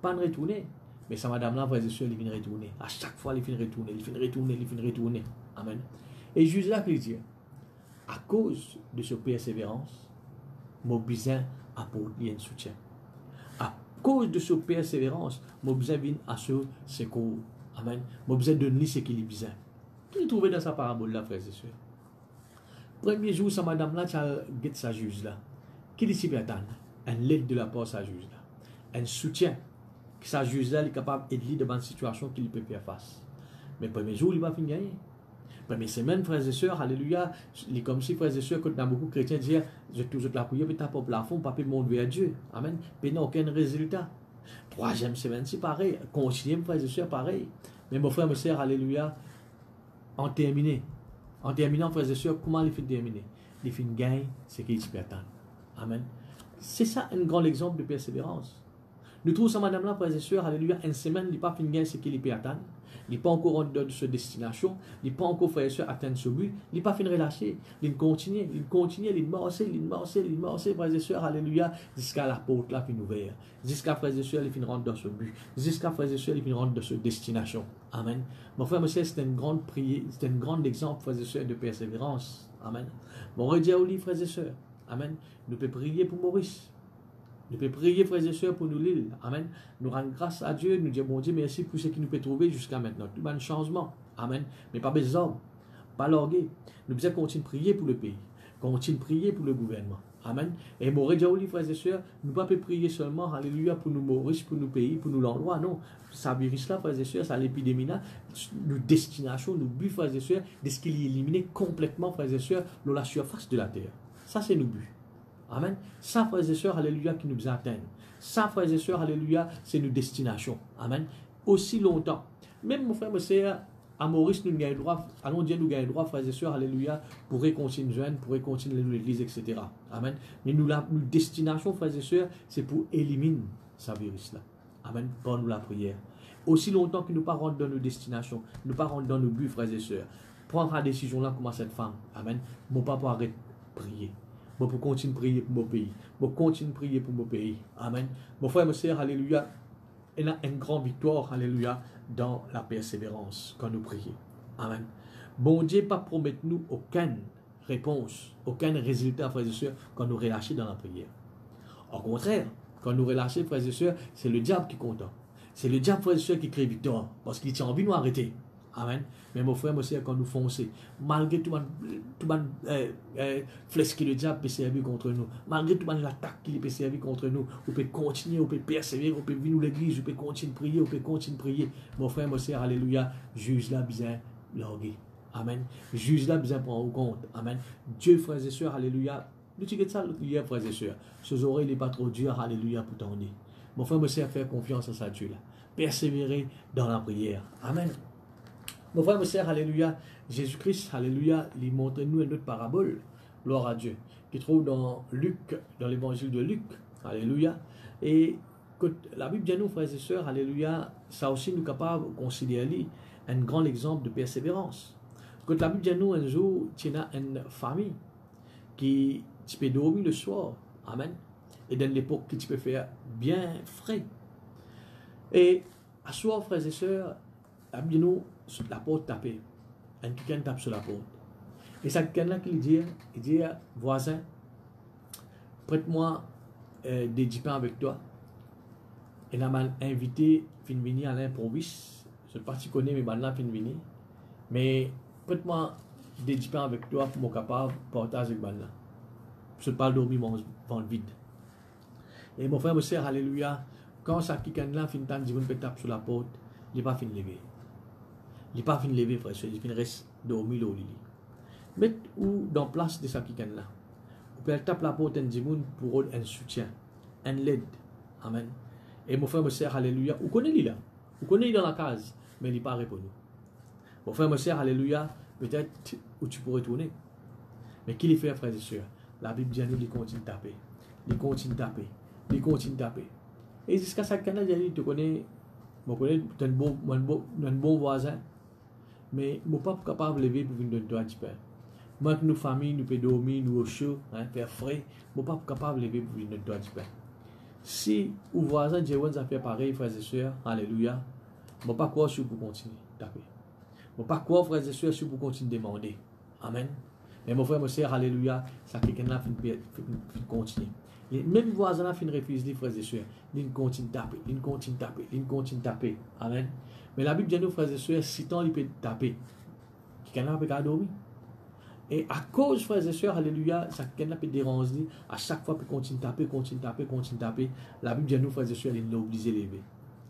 Pas de retourner. Mais sa madame-là, frères et sœurs, il vient retourner. À chaque fois, il vient retourner, il vient retourner, il vient retourner. Amen. Et juste là, il dit, à cause de cette persévérance, mon besoin apporte un soutien. À cause de cette persévérance, mon besoin vient à ce secours. Amen. Mon besoin de lui ce qu'il a besoin. Qu'il trouvé dans sa parabole-là, frères et sœurs. Premier jour, sa madame-là, tu as guette sa juge là. Qu'il est si bien attendre? Un l'aide de la part de sa juge là. Un soutien. Que sa juge là est capable d'aider devant une situation qu'il peut faire face. Mais le premier jour, il va finir gagner. Première semaine, frères et sœurs, alléluia, il est comme si, frères et sœurs, quand on a beaucoup de chrétiens disent, je toujours la prière, mais tu n'as pas plafond, pas pu monter vers Dieu. Amen. Mais non, aucun résultat. Troisième semaine, c'est pareil. Continuez, frères et sœurs, pareil. Mais mon frère, mes sœurs, alléluia, en terminant, frères et sœurs, comment il fait terminer? Il fait gagner ce qu'il peut attendre. Amen. C'est ça un grand exemple de persévérance. Nous trouvons ça, madame là, frères et sœurs, alléluia, une semaine, il n'est pas fini de gagner ce qu'il peut attendre. Il n'est pas encore en dehors de sa destination. Il n'est pas encore, frères et sœurs, atteindre ce but. Il n'est pas fini de relâcher. Il continue, il marche, frères et sœurs, alléluia, jusqu'à la porte là, fin ouverte. Jusqu'à, frères et sœurs, il finit rentrer dans ce but. Jusqu'à, frères et sœurs, il finit rentrer dans sa destination. Amen. Mon frère, monsieur, c'est une grande prière, c'est un grand exemple, frères et sœurs, de persévérance. Amen. Bon, redis au lit, frères et sœurs. Amen. Nous pouvons prier pour Maurice. Nous pouvons prier, frères et sœurs, pour nous l'île. Amen. Nous rendons grâce à Dieu. Nous disons, bon Dieu, merci pour ce qu'il nous peut trouver jusqu'à maintenant. Tout un changement. Amen. Mais pas besoin. Pas l'orgueil. Nous devons continuer de prier pour le pays. Continuer de prier pour le gouvernement. Amen. Et Maurice, frères et sœurs, nous ne pouvons pas prier seulement, alléluia, pour nous Maurice, pour nos pays, pour nous l'endroit. Non. Ça virus là, frères et sœurs, ça l'épidémie là, nos destinations, nos buts, frères et sœurs, de ce qu'il est éliminé complètement, frères et sœurs, dans la surface de la terre. Ça, c'est nos buts. Amen. Ça, frères et sœurs, alléluia, qui nous atteignent. Ça, frères et sœurs, alléluia, c'est nos destinations. Amen. Aussi longtemps. Même, mon frère, mon sœur, à Maurice, nous gagnons droit, allons Dieu nous gagne droit, frères et sœurs, alléluia, pour continuer jeune, pour continuer l'église, etc. Amen. Mais nous, la destination, frères et sœurs, c'est pour éliminer ce virus-là. Amen. Par nous la prière. Aussi longtemps que nous ne pas rentrer dans nos destinations, nous ne pas rentrer dans nos buts, frères et sœurs. Prendre la décision là, comme cette femme. Amen. Mon papa arrête de prier. Bon, pour continuer de prier pour mon pays. Bon, continue de prier pour mon pays. Amen. Mon frère, ma sœur, alléluia. Il y a une grande victoire, alléluia, dans la persévérance quand nous prions. Amen. Bon Dieu, pas promettre nous aucune réponse, aucun résultat, frères et sœurs, quand nous relâchons dans la prière. Au contraire, quand nous relâchons, frères et sœurs, c'est le diable qui compte. C'est le diable, frères et sœurs, qui crée victoire. Parce qu'il tient envie de nous arrêter. Amen. Mais mon frère, mon sœur, quand nous fonçons, malgré tout le flèche que le diable peut servir contre nous, malgré tout l'attaque qu'il peut servir contre nous, on peut continuer, on peut persévérer, on peut venir à l'église, on peut continuer de prier, on peut continuer de prier. Mon frère, mon sœur, alléluia, juge là bien l'orgueil. Amen. Juge là bien prendre en compte. Amen. Dieu, frères et sœurs, alléluia. Nous tu ça hier, frères et sœurs. Ses oreilles n'est pas trop dures, alléluia, pour t'en dire. Mon frère, mon sœur, faire confiance à ça Dieu là. Persévérer dans la prière. Amen. Mon frère, mon sœur, alléluia, Jésus-Christ, alléluia, il montre-nous une autre parabole, gloire à Dieu, qui trouve dans Luc, dans l'évangile de Luc, alléluia. Et que la Bible dit nous, frères et sœurs, alléluia, ça aussi nous capable de considérer un grand exemple de persévérance. Quand la Bible dit nous, un jour, tu as une famille qui tu peux dormir le soir, amen, et dans l'époque que tu peux faire bien frais. Et à soir, frères et sœurs, la Bible dit nous, la porte tapée. Un quelqu'un tape sur la porte. Et ça, quelqu'un-là qui dit, voisin, prête-moi des 10 pains avec toi. Et là, m'a invité, fin venir à l'improviste. Je ne sais pas si tu connais, mais maintenant, fin venir. Mais prête-moi des 10 pains avec toi pour me capable de partager avec maintenant. Je ne parle pas dormir mon ventre vide. Et mon frère, mon sœur, alléluia, quand ça, quelqu'un-là, fin dit, vous tape sur la porte, il n'est pas fin lever. Il n'est pas fin lever, frère, il reste dormir au lit. Mettez-vous dans la place de sa quelqu'un-là. Vous pouvez taper la porte pour un soutien, un aide. Amen. Et mon frère, mon sœur, alléluia, vous connaissez là. Vous connaissez dans la case, mais il n'est pas répondu. Mon frère, mon sœur, alléluia, peut-être où tu pourrais tourner. Mais qui les fait, frères et sœurs? La Bible dit, il continue de taper. Il continue de taper. Il continue de taper. Et jusqu'à ça, quand il te connaît, tu es un bon voisin. Mais je ne suis pas capable de lever pour venir donner toi du pain. Moi, nos familles, nous pouvons dormir, nous au chaud, faire frais. Je ne suis pas capable de lever pour venir donner toi du pain. Si vos voisins de Jéhovah ont fait pareil, frères et sœurs, alléluia, je ne suis pas croire sur vous continuer de taper. Je ne suis pas croire, frères et sœurs, sur vous continuer de demander. Amen. Mais mon frère, mon sœur, alléluia, ça quelqu'un-là fait continuer. Les mêmes voisins fin refusent, les frères et sœurs, ils continuent de taper, ils continuent de taper, ils continuent de taper. Amen. Mais la Bible dit nous, frères et sœurs, si tant il peut taper, quelqu'un peut dormir. Et à cause, frères et sœurs, alléluia, ça quelqu'un peut déranger, à chaque fois, peut continuer de taper, continue de taper, continue de taper. La Bible dit nous, frères et sœurs, il est obligé de lever.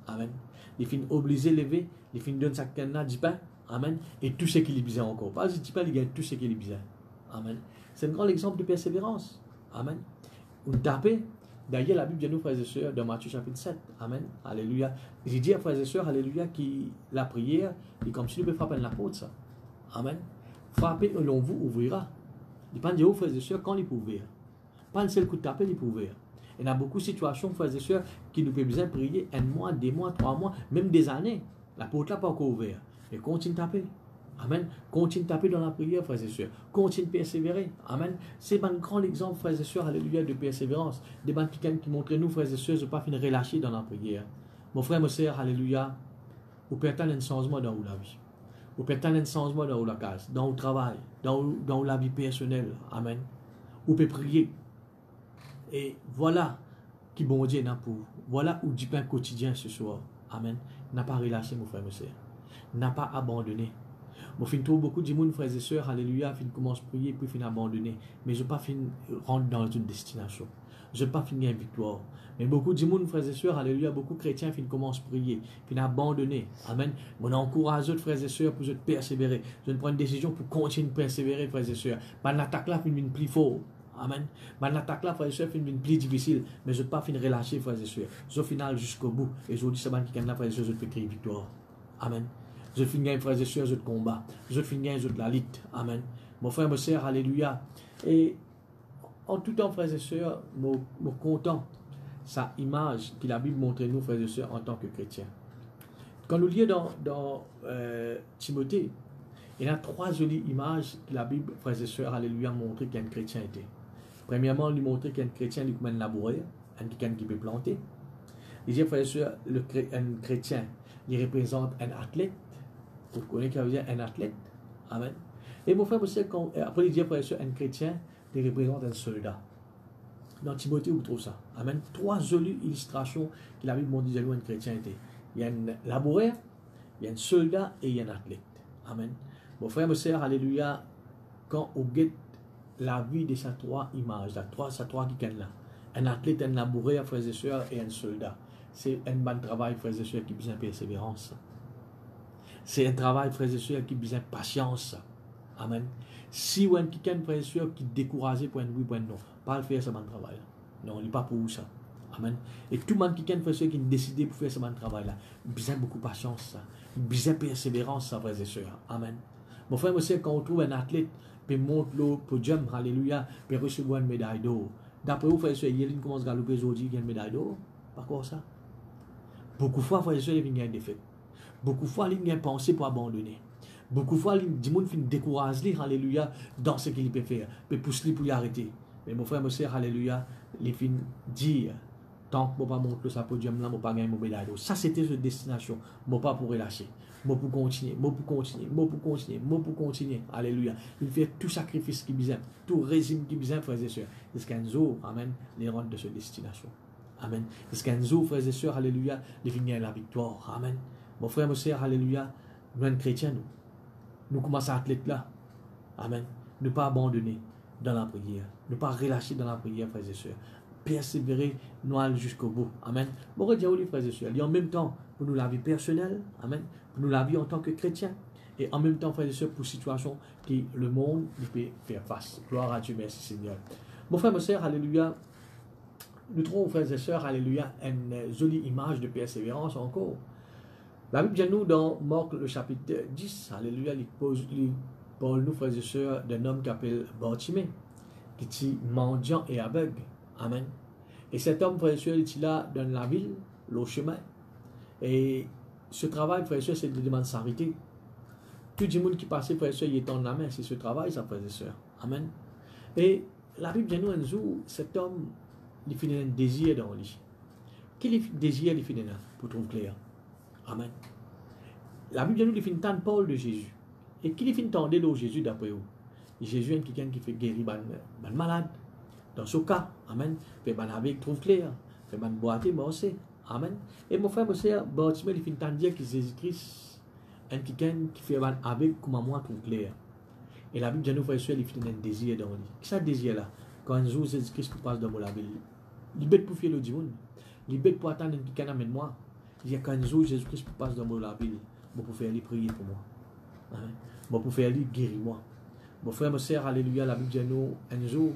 Amen. Il finit obligé de lever, il finit donner ça quelqu'un du pain. Amen. Et tout ce qu'il est besoin encore. Pas du pain, il gagne tout ce qu'il est besoin. Amen. C'est un grand exemple de persévérance. Amen. Vous tapez. D'ailleurs, la Bible dit nous, frères et sœurs, dans Matthieu chapitre 7. Amen. Alléluia. J'ai dit à frères et sœurs, alléluia, que la prière est comme si nous pouvions frapper la porte, ça. Amen. Frapper, l'on vous ouvrira. Il ne pas dire aux frères et sœurs quand il peut ouvrir. Pas un seul coup de taper, il peut ouvrir. Il y a beaucoup de situations, frères et sœurs, qui nous peuvent besoin de prier un mois, 2 mois, 3 mois, même des années. La porte là pas encore ouverte. Mais continue de taper. Amen. Continue de taper dans la prière, frères et sœurs. Continue de persévérer. Amen. C'est un grand exemple, frères et sœurs, alléluia, de persévérance. Des bandes qui montrent nous, frères et sœurs, de ne pas finir relâcher dans la prière. Mon frère, mon sœur, alléluia, vous pouvez attendre un changement dans la vie. Vous pouvez attendre un changement dans la case, dans le travail, dans la vie personnelle. Amen. Vous pouvez prier. Et voilà qui bon Dieu n'a pour vous. Voilà où du pain quotidien ce soir. Amen. N'a pas relâché, mon frère, mon sœur. N'a pas abandonné. Moi, je trouve beaucoup de monde, frères et sœurs, alléluia, fin commence à prier, puis fin abandonner. Mais je ne pas fin rentrer dans une destination. Je ne pas finir une victoire. Mais beaucoup de monde, frères et sœurs, alléluia, beaucoup de chrétiens fin commencent à prier, fin abandonner. Amen. On encourage les frères et sœurs pour persévérer. Je prends une décision pour continuer de persévérer, frères et sœurs. Ma attaque là fin plus fort. Amen. Ma attaque là, frères et sœurs, fin plus difficile. Mais je ne pas fin relâcher, frères et sœurs. Je final jusqu'au bout. Et je vous dis, c'est qui est là, frères et sœurs, je peux créer victoire. Amen. Je finis, frères et sœurs, je te combat. Je finis, je te la lutte. Amen. Mon frère, mon sœur, alléluia. Et en tout temps, frères et sœurs, je suis content. Sa image que la Bible montre nous, frères et sœurs, en tant que chrétiens. Quand nous lisons dans Timothée, il y a 3 jolies images que la Bible, frères et sœurs, alléluia, montre qu'un chrétien était. Premièrement, il montre qu'un chrétien lui mène labourer, un quelqu'un qui peut planter. Il dit, frères et sœurs, un chrétien, il représente un athlète. Vous connaissez ce que veut dire un athlète. Amen. Et mon frère, après il dit, frère et sœurs, un chrétien, il représente un soldat. Dans Timothée, vous trouvez ça. Amen. 3 jolies illustrations que la Bible montre où un chrétien était. Il y a un laboureur, il y a un soldat et il y a un athlète. Amen. Mon frère, mon sœur, alléluia, quand on guette la vie de ces 3 images, ces 3 qui sont là, un athlète, un laboureur, frères et sœurs, et un soldat. C'est un bon travail, frères et sœurs, qui a besoin de persévérance. C'est un travail, frères et sœurs, qui a besoin de patience. Amen. Si vous avez quelqu'un, frères et sœurs, qui est découragé pour un oui, pour un non, pas le faire ce bon travail. Non, il n'est pas pour ça. Amen. Et tout le monde qui a décidé pour faire ce travail-là, besoin beaucoup de patience, besoin de persévérance, frères et sœurs. Amen. Mon frère, monsieur, quand on trouve un athlète, puis monte le podium, alléluia, puis recevoir une médaille d'or. D'après vous, frère et sœurs, il commence à galoper aujourd'hui, il y a une médaille d'or. Par quoi ça? Beaucoup de fois, frère et sœurs, il y a une défaite. Beaucoup de fois, il y a une pensée pour abandonner. Beaucoup de fois, il y a des gens qui découragent, alléluia, dans ce qu'il peut faire, puis pousse pour y arrêter. Mais mon frère, monsieur, alléluia, il finit dire, tant que je ne pas monter le podium là, je ne pas gagner mon médaille d'or. Ça, c'était cette destination. Je ne pas pour relâcher. Je pour continuer, je pour continuer, je pour continuer, je pour continuer. Alléluia. Il fait tout sacrifice qui besoin, tout régime qui besoin, frères et sœurs. Jusqu'à un jour, amen, les rentre de cette destination. Amen. Jusqu'à un jour, frères et sœurs, alléluia, les finir la victoire. Amen. Mon frère, mon sœur, alléluia, nous sommes chrétiens, nous. Nous commençons à athlètes là. Amen. Ne pas abandonner dans la prière. Ne pas relâcher dans la prière, frères et sœurs. Persévérer, nous aller jusqu'au bout. Amen. Bon, regardez, frères et sœurs. Et en même temps, pour nous la vie personnelle, amen, pour nous la vie en tant que chrétiens, et en même temps, frères et sœurs, pour situation que le monde peut faire face. Gloire à Dieu, merci Seigneur. Mon frère, ma sœur, alléluia, nous trouvons, frères et sœurs, alléluia, une jolie image de persévérance encore. La Bible dit nous dans Marc le chapitre 10, alléluia, il parle nous, frères et sœurs, d'un homme qui s'appelle Bartimée, qui est mendiant et aveugle. Amen. Et cet homme, frère et sœurs, il est là dans la ville, le chemin. Et ce travail, frère et sœurs, c'est de demander s'arrêter. Tout le monde qui passait, frère et sœurs, il est en la main, c'est ce travail, ça, frère et sœurs. Amen. Et la Bible dit nous un jour, cet homme, il finit un désir dans lui. Quel désir il finit là, pour trouver clair? Amen. La Bible dit nous, il finit tant Paul de Jésus. Et qui il finit tendre le Jésus d'après vous? Jésus est quelqu'un qui fait guérir les malades. Dans ce cas, amen, fait ban avec trouve clair, fait ban boiter, c'est amen. Et mon frère, mon sœur, Bartimée, il finit tant dire que Jésus-Christ est quelqu'un qui fait ban avec comme moi trouve clair. Et la Bible dit nous, frère et sœur, il finit un désir dans lui. Qu'est-ce que ce désir là? Quand un jour Jésus-Christ passe dans la ville, il bête pour faire le dimanche, il bête pour attendre quelqu'un amène moi. Il y a qu'un jour Jésus-Christ passe dans la ville, bon pour faire lui prier pour moi. Amen. Bon pour faire lui guérir moi. Mon frère, mon sœur, alléluia, la Bible dit nous, un jour,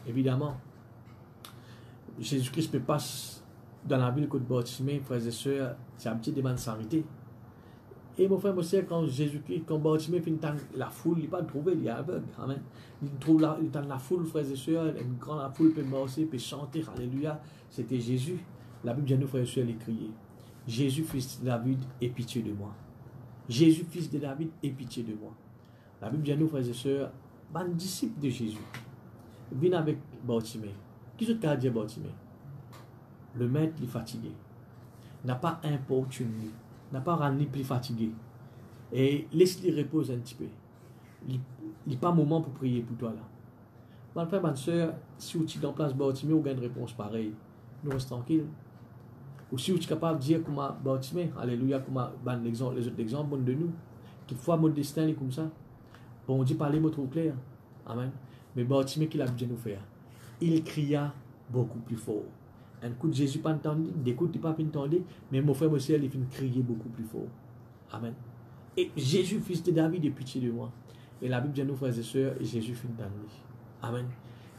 évidemment, Jésus-Christ passe dans la ville de Bartimée, frères et sœurs, c'est un petit demande s'arrêter. Et mon frère, mon sœur, quand Jésus-Christ, quand Bartimée finit la foule, il n'est pas trouvé, il est aveugle. Amen. Il trouve la foule, frères et sœurs, une grande foule peut marcher, peut chanter, alléluia. C'était Jésus. La Bible dit nous, frères et sœurs, il criait. Jésus, fils de David, aie pitié de moi. Jésus, fils de David, aie pitié de moi. La Bible dit nous, frères et sœurs, un disciple de Jésus, vient avec Bartimée. Qui est-ce qui dit Bartimée? Le maître est fatigué. N'a pas importuné. N'a pas rendu plus fatigué. Et laisse-le reposer un petit peu. Il n'y a pas moment pour prier pour toi là. Mon frère, ma soeur, si tu es en place Bartimée, vous avez une réponse pareille. Nous restons tranquilles. Ou si vous êtes capable de dire comment Bartimée, alléluia, comment les autres exemples de nous, qu'il faut mon destin est comme ça. Bon, on dit parler mot trop clair. Amen. Mais Bartimée, qu'il a besoin de nous faire. Il cria beaucoup plus fort. Un coup de Jésus pas entendu, des coups de pas entendu, mais mon frère, mon sœur, il finit crier beaucoup plus fort. Amen. Et Jésus, fils de David, ait pitié de moi. Et la Bible dit nous, frères et sœurs, et Jésus finit d'enlever. Amen.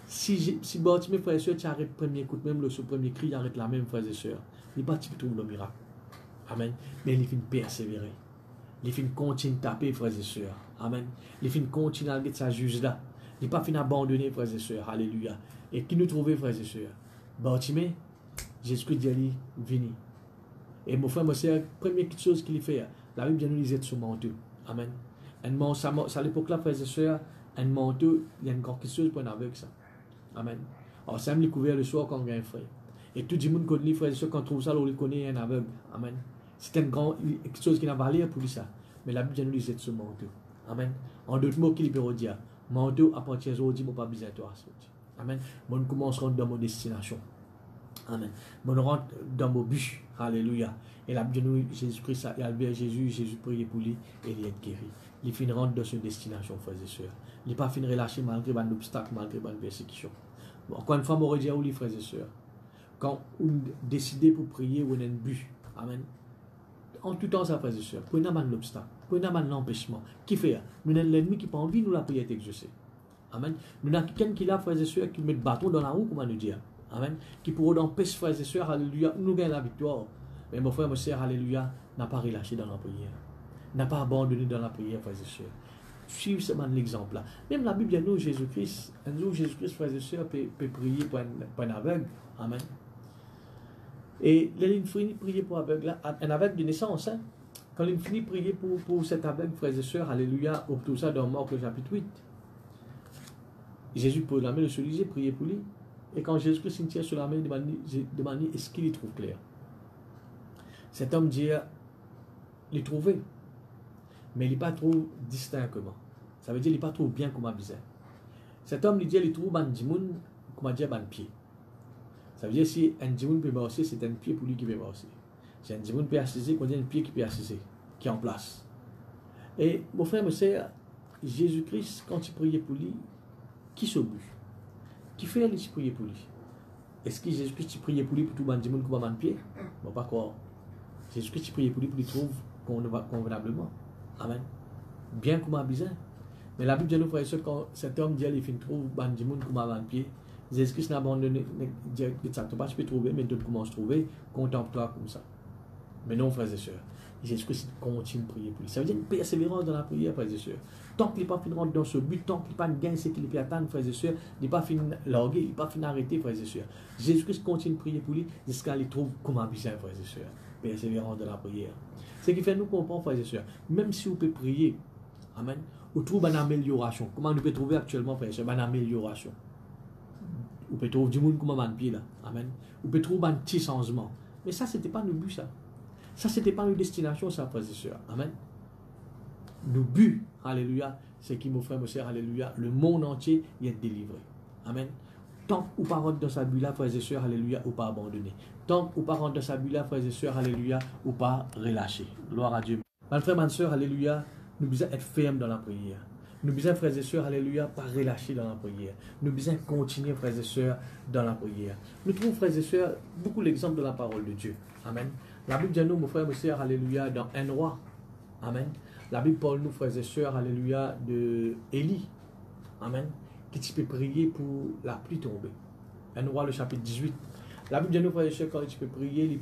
Si Bartimée, frères et sœurs, tu arrêtes le premier coup, même le premier cri, arrête la même, frères et sœurs. Il n'est pas tu trouves le miracle. Amen. Mais il finit persévérer. Il finit continuer de taper, frères et sœurs. Amen. Il finit continuer à mettre sa juge là. Il n'est pas fini d'abandonner, frères et sœurs. Alléluia. Et qui nous trouvait, frères et sœurs? Bartimée, Jésus-Christ dit, venez. Et mon frère, mon sœur, première chose qu'il fait, la Bible dit nous lisait sur manteau. Amen. À l'époque là, frères et sœurs, un manteau, il y a une grande chose pour un aveugle ça. Amen. Alors, ça me couvert le soir quand on a un frère. Et tout le monde connaît, frères et sœurs, quand on trouve ça, on connaît un aveugle. Amen. C'est quelque chose qui n'a pas l'air pour lui ça. Mais la Bible dit nous lisait sur manteau. Amen. En d'autres mots, qu'il peut dire, manteau à partir d'aujourd'hui, je n'ai pas besoin de toi. Amen. Moi, je commence à rentrer dans mon destination. Amen. Moi, je rentre dans mon but. Alléluia. Et la Bible dit Jésus-Christ, il a levé Jésus, Jésus priait pour lui et il est guéri. Il finit rentre dans sa destination, frères et sœurs. Il n'est pas fini de relâcher malgré les obstacles, malgré les persécutions. Bon, encore une fois, je vais dire, frères et sœurs, quand on décide pour prier, on a un but. Amen. En tout temps, ça, frères et sœurs, prenez mal l'obstacle, prenez mal l'empêchement. Qui fait? Nous avons l'ennemi qui n'a pas envie, nous la prière est exaucée. Amen. Nous avons quelqu'un qui là, frères et sœurs, qui met le bâton dans la roue, comment nous dire? Amen. Qui pourront empêcher, frères et sœurs, alléluia, nous gagner la victoire. Mais mon frère, mon sœur, alléluia, n'a pas relâché dans la prière. N'a pas abandonné dans la prière, frères et sœurs. Suivez seulement l'exemple là. Même la Bible, nous, Jésus-Christ, un jour, Jésus-Christ, frères et sœurs, peut prier pour un aveugle. Amen. Et il finit de prier pour aveugle là, un aveugle de naissance, hein. Quand il finit de prier pour cet aveugle, frères et sœurs, alléluia, au tout ça dans Marc, le chapitre 8. Jésus pose la main sur lui, prier pour lui. Et quand Jésus-Christ tient sur la main, demande est-ce qu'il y trouve clair. Cet homme dit, il trouvait, mais il n'est pas trop distinctement. Ça veut dire qu'il n'est pas trop bien comme un bizarre. Cet homme, il dit, il trouve un dimoun, comme dire, un pied. Ça veut dire si un dimoun peut marcher, c'est un pied pour lui qui peut marcher. Si un dimoun peut assiser, qu'on dit un pied qui peut assiser, qui est en place. Et mon frère, mon sœur, Jésus-Christ, quand il priait pour lui, qui se but? Qui fait lui prier pour lui? Est-ce que Jésus-Christ priait pour lui pour tout le monde comme un pied? Bon, pas quoi. Jésus-Christ priait pour lui trouve convenablement. Amen. Bien comme un bizarre. Mais la Bible dit nous, frères et sœurs, quand cet homme dit il finit trouve un monde comme un pied, Jésus-Christ n'a abandonné, dit exactement, tu peux trouver, mais tu commences à trouver, contemple-toi comme ça. Mais non, frères et sœurs, Jésus-Christ continue de prier pour lui. Ça veut dire une persévérance dans la prière, frères et sœurs. Tant qu'il n'est pas fini de rentrer dans ce but, tant qu'il n'est pas de gain, c'est qu'il peut atteindre, frères et sœurs, il n'est pas fini de larguer, il n'est pas fini d'arrêter, frères et sœurs. Jésus-Christ continue de prier pour lui jusqu'à qu'il trouve comme un bizarre, frères et sœurs. Persévérance dans la prière. Ce qui fait nous comprendre, frères et sœurs, même si vous pouvez prier, amen, vous trouvez une amélioration. Comment nous pouvons trouver actuellement, frères et sœurs, une amélioration? Vous pouvez trouver du monde comme un pied là, amen. Vous pouvez trouver un petit changement. Mais ça, ce n'était pas nos buts, ça. Ça, ce n'était pas une destination, ça, frères et sœurs. Amen. Le but, alléluia, c'est qu'il, mon frère, mon sœur, alléluia, le monde entier y est délivré. Amen. Tant que vous ne pas rentrer dans sa but-là, frères et sœurs, alléluia, ou pas abandonner. Tant que vous ne pas rentrer dans sa but-là, frères et sœurs, alléluia, ou pas relâcher. Gloire à Dieu. Mon frère, ma sœur, alléluia, nous devons être fermes dans la prière. Nous devons, frères et sœurs, alléluia, pas relâcher dans la prière. Nous devons continuer, frères et sœurs, dans la prière. Nous trouvons, frères et sœurs, beaucoup l'exemple de la parole de Dieu. Amen. La Bible dit nous, mon frère, mon sœur, alléluia, dans un roi. Amen. La Bible parle nous, frères et sœurs, alléluia, de Élie. Amen. Qui peut prier pour la pluie tomber. Un roi, le chapitre 18. La Bible dit nous, frères et sœurs, quand il peut prier,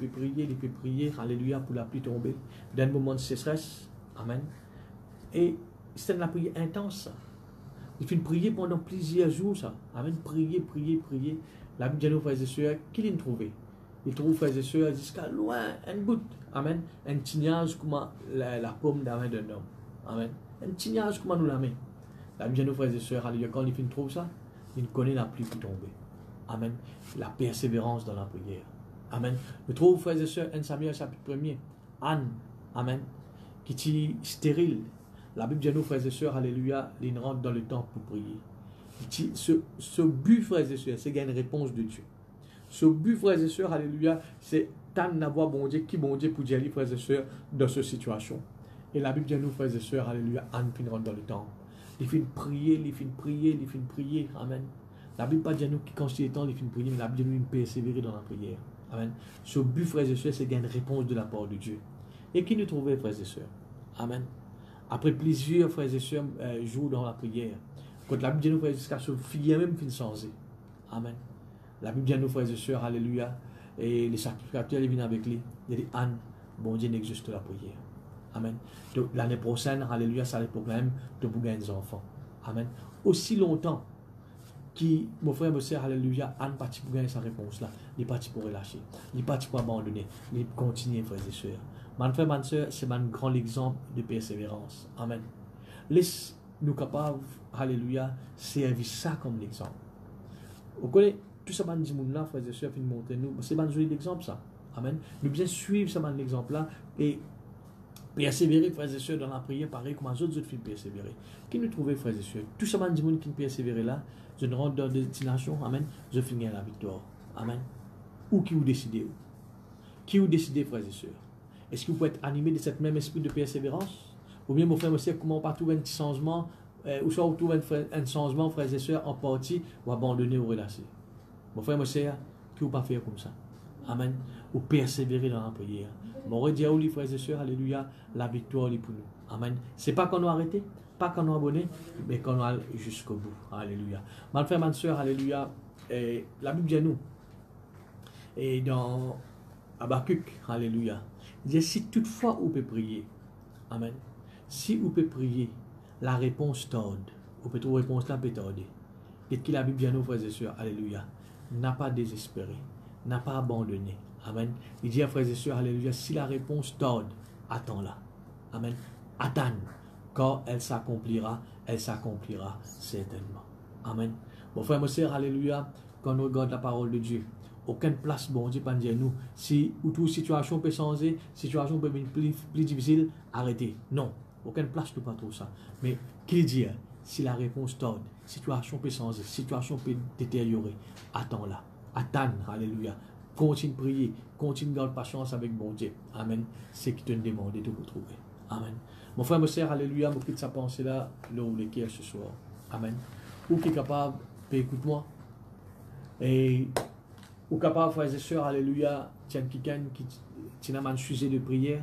alléluia, pour la pluie tomber. Dans un moment de sécheresse. Amen. Et c'est une prière intense, ça. Il fait prier pendant plusieurs jours, ça. Amen. Prier. La Bible dit nous, frères et sœurs, qu'il a trouvé. Il trouve, frères et sœurs, jusqu'à loin, un bout. Amen. Un tignage comme la paume d'un homme. Amen. Un tignage comme nous la main. La Bible dit nous, frères et sœurs, alléluia, quand il trouve ça, il connaît la pluie qui tombe. Amen. La persévérance dans la prière. Amen. Nous trouvons, frères et sœurs, 1 Samuel chapitre 1er, Anne. Amen. Qui est stérile. La Bible dit nous, frères et sœurs, alléluia, il rentre dans le temple pour prier. Ce but, frères et sœurs, c'est qu'il y a une réponse de Dieu. Ce but, frères et sœurs, alléluia, c'est d'avoir bon Dieu, qui bon Dieu pour dire, frères et sœurs, dans cette situation. Et la Bible dit nous, frères et sœurs, alléluia, Anne rentre dans le temple. Il fait prier. Amen. La Bible pas dit nous qui quand il est temps, il fait prier, mais la Bible dit nous persévérer dans la prière. Amen. Ce but, frères et sœurs, c'est qu'il y a une réponse de la part de Dieu. Et qui nous trouvait, frères et sœurs? Amen. Après plusieurs, frères et sœurs, jours dans la prière, quand la Bible dit nous, frères et sœurs, jusqu'à ce fille même fin changer. Amen. La Bible dit nous, frères et sœurs, alléluia, et les sacrificateurs, ils viennent avec lui. Il dit, Anne, bon Dieu n'existe la prière. Amen. Donc, l'année prochaine, alléluia, ça les problèmes de pour gagner des enfants. Amen. Aussi longtemps qui, mon frère, mon sœur, alléluia, Anne parti pour gagner sa réponse là, il est parti pour relâcher, il est parti pour abandonner, il est continuer, frères et sœurs. Mon frère, ma sœur, c'est un grand exemple de persévérance. Amen. Laisse-nous capables, alléluia, servir ça comme l'exemple. Vous connaissez tout ça, man, dit là, frères et sœurs, fin montrer nous, c'est un joli exemple ça. Amen. Nous devons suivre ce man l'exemple là et persévérer, frères et sœurs, dans la prière, pareil comme les autres filles persévérer. Qui nous trouvait, frères et sœurs? Tout ce man dit qui persévérer là, je ne rentre dans des destinations, amen, je finis la victoire. Amen. Où qui vous décidez? Qui vous décidez, frères et sœurs? Est-ce que vous pouvez être animé de cet même esprit de persévérance? Ou bien, mon frère, monsieur, comment on peut trouver un petit changement, ou soit vous trouvez un changement, frères et sœurs, en partie, ou abandonner ou relâcher? Mon frère, monsieur, qui vous pas faire comme ça? Amen. Ou persévérer dans la prière. Mon Dieu, oui, frères et sœurs, alléluia, la victoire est pour nous. Amen. C'est pas qu'on a arrêté, pas qu'on a abonné, mais qu'on a jusqu'au bout. Alléluia. Mon frère, ma sœur, alléluia, la Bible dit à nous, Et dans Habakkuk, alléluia, il dit, si toutefois vous pouvez prier, amen, si vous pouvez prier, la réponse tarde, vous pouvez trouver réponse là, peut tarder. Et qu'il a bien nos frères et sœurs, alléluia, n'a pas désespéré, n'a pas abandonné, amen. Il dit à frères et sœurs, alléluia, si la réponse tarde, attends-la, amen, attends, quand elle s'accomplira certainement, amen. Mon frère, mon sœur, alléluia, quand nous regardons la parole de Dieu, aucune place, bon Dieu, pas dire nous, si ou toute situation peut changer, situation peut être plus difficile, arrêtez. Non, aucune place, nous pas trop ça. Mais qu'il dit, si la réponse tarde, situation peut changer, situation peut détériorer, attends-la, attends, alléluia. Continue de prier, continue de garder patience avec bon Dieu. Amen. C'est qui te demande de vous trouver. Amen. Mon frère, mon sœur, alléluia, mon quitte sa pensée là, là où les ce soir. Amen. Ou qui est capable, écoute-moi. Et ou capable, frères et sœurs, alléluia, tiens quelqu'un qui n'a pas un sujet de prière.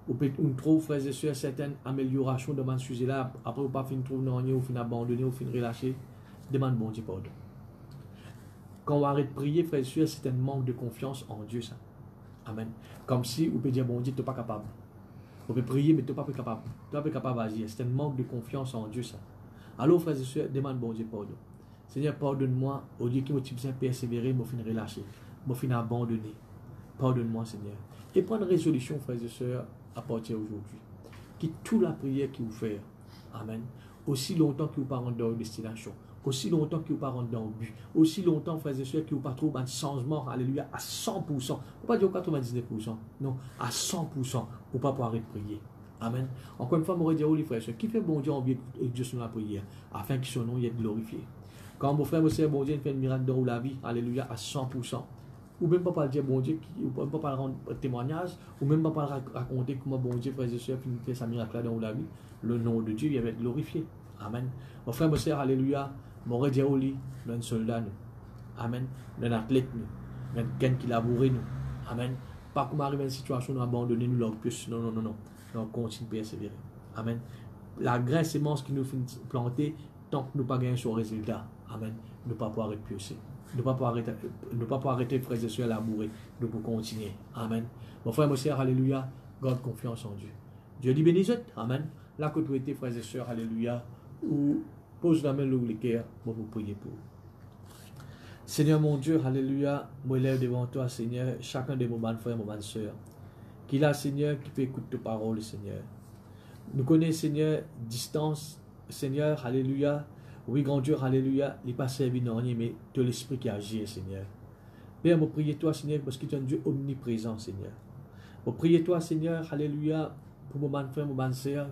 Ou peut-être on trouve, frères et sœurs, certaines améliorations de ce sujet là. Après, ou pas fin trouver non, ou fin abandonner, ou fin relâcher. Demande bon Dieu pardon. Quand on arrête de prier, frères et sœurs, c'est un manque de confiance en Dieu, ça. Amen. Comme si on peut dire, bon Dieu, tu n'es pas capable. On peut prier, mais tu n'es pas capable. Tu n'es pas capable d'agir. C'est un manque de confiance en Dieu, ça. Alors, frères et sœurs, demande bon Dieu pardon. Seigneur, pardonne-moi, au lieu que je puisse persévérer, je vais relâcher, je vais abandonner. Pardonne-moi, Seigneur. Et prendre résolution, frères et sœurs, à partir d'aujourd'hui. Qui toute la prière que vous faites, amen, aussi longtemps que vous ne pas dans une destination, aussi longtemps que vous ne pas dans un but, aussi longtemps, frères et sœurs, que vous ne pas trouver un changement, alléluia, à 100%. Vous ne pas dire 99%, non, à 100%, pour ne pas pouvoir arrêter de prier. Amen. Encore une fois, je vais dire aux frères et sœurs, qui fait bon Dieu envie de Dieu sur la prière, afin que son nom y ait glorifié. Quand mon frère, mon sœur, bon Dieu fait un miracle dans la vie, alléluia, à 100%. Ou même pas dire bon Dieu, ou même pas rendre témoignage, ou même pas raconter comment bon Dieu, frères et sœurs, fait sa miracle dans la vie, le nom de Dieu, il va être glorifié. Amen. Mon frère, mon sœur, alléluia, mon redier au lit, un soldat, nous. Amen. Un athlète, nous. Quelqu'un qui labourait, nous. Amen. Pas comme arriver à une situation nous abandonner, nous leur plus. Non, non, non, non. On continue de persévérer. Amen. La graine sémence qui nous fait planter, tant que nous ne pas gagner son résultat. Amen. Ne pas pouvoir être pioché. Ne pas pouvoir arrêter, frères et sœurs, à labourer. Nous pouvons continuer. Amen. Mon frère, mon sœur, alléluia. Garde confiance en Dieu. Dieu dit bénisse. Amen. La côté, frères et sœurs, alléluia. Ou pose la main sur le cœur pour vous prier pour. Seigneur mon Dieu, alléluia. Moi, lève devant toi, Seigneur, chacun de mes bonnes frères, mes bonnes sœurs. Qu'il a, Seigneur, qui peut écouter tes paroles, Seigneur. Nous connaissons, Seigneur, distance, Seigneur, alléluia. Oui, grand Dieu, alléluia, il n'est pas servi dans rien, mais de l'Esprit qui agit, Seigneur. Père, je prie toi, Seigneur, parce que tu es un Dieu omniprésent, Seigneur. Je prie toi, Seigneur, alléluia, pour mon frère, mon sœur,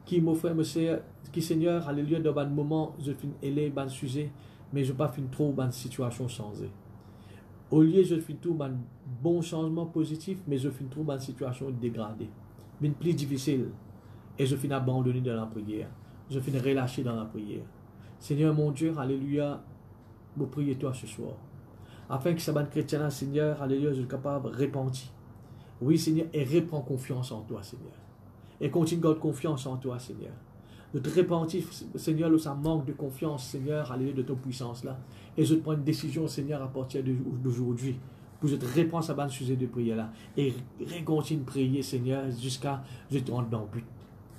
qui, mon frère, mon sœur, qui, Seigneur, alléluia, dans un moment, je finis élève, un sujet, mais je ne pas fin trop dans situation changée. Au lieu, je finis tout un bon changement positif, mais je finis trop dans une situation dégradée, mais plus difficile, et je finis abandonné dans la prière. Je finis relâché dans la prière. Seigneur mon Dieu, alléluia, je prie toi ce soir. Afin que ce ban chrétien, Seigneur, alléluia, je sois capable de repentir. Oui, Seigneur, et reprends confiance en toi, Seigneur. Et continue de garder confiance en toi, Seigneur. De te repentir, Seigneur, où ça manque de confiance, Seigneur, alléluia, de ta puissance là. Et je te prends une décision, Seigneur, à partir d'aujourd'hui. Pour que je te réponds à ce sujet de prière là. Et continue de prier, Seigneur, jusqu'à ce que je te rende dans le but.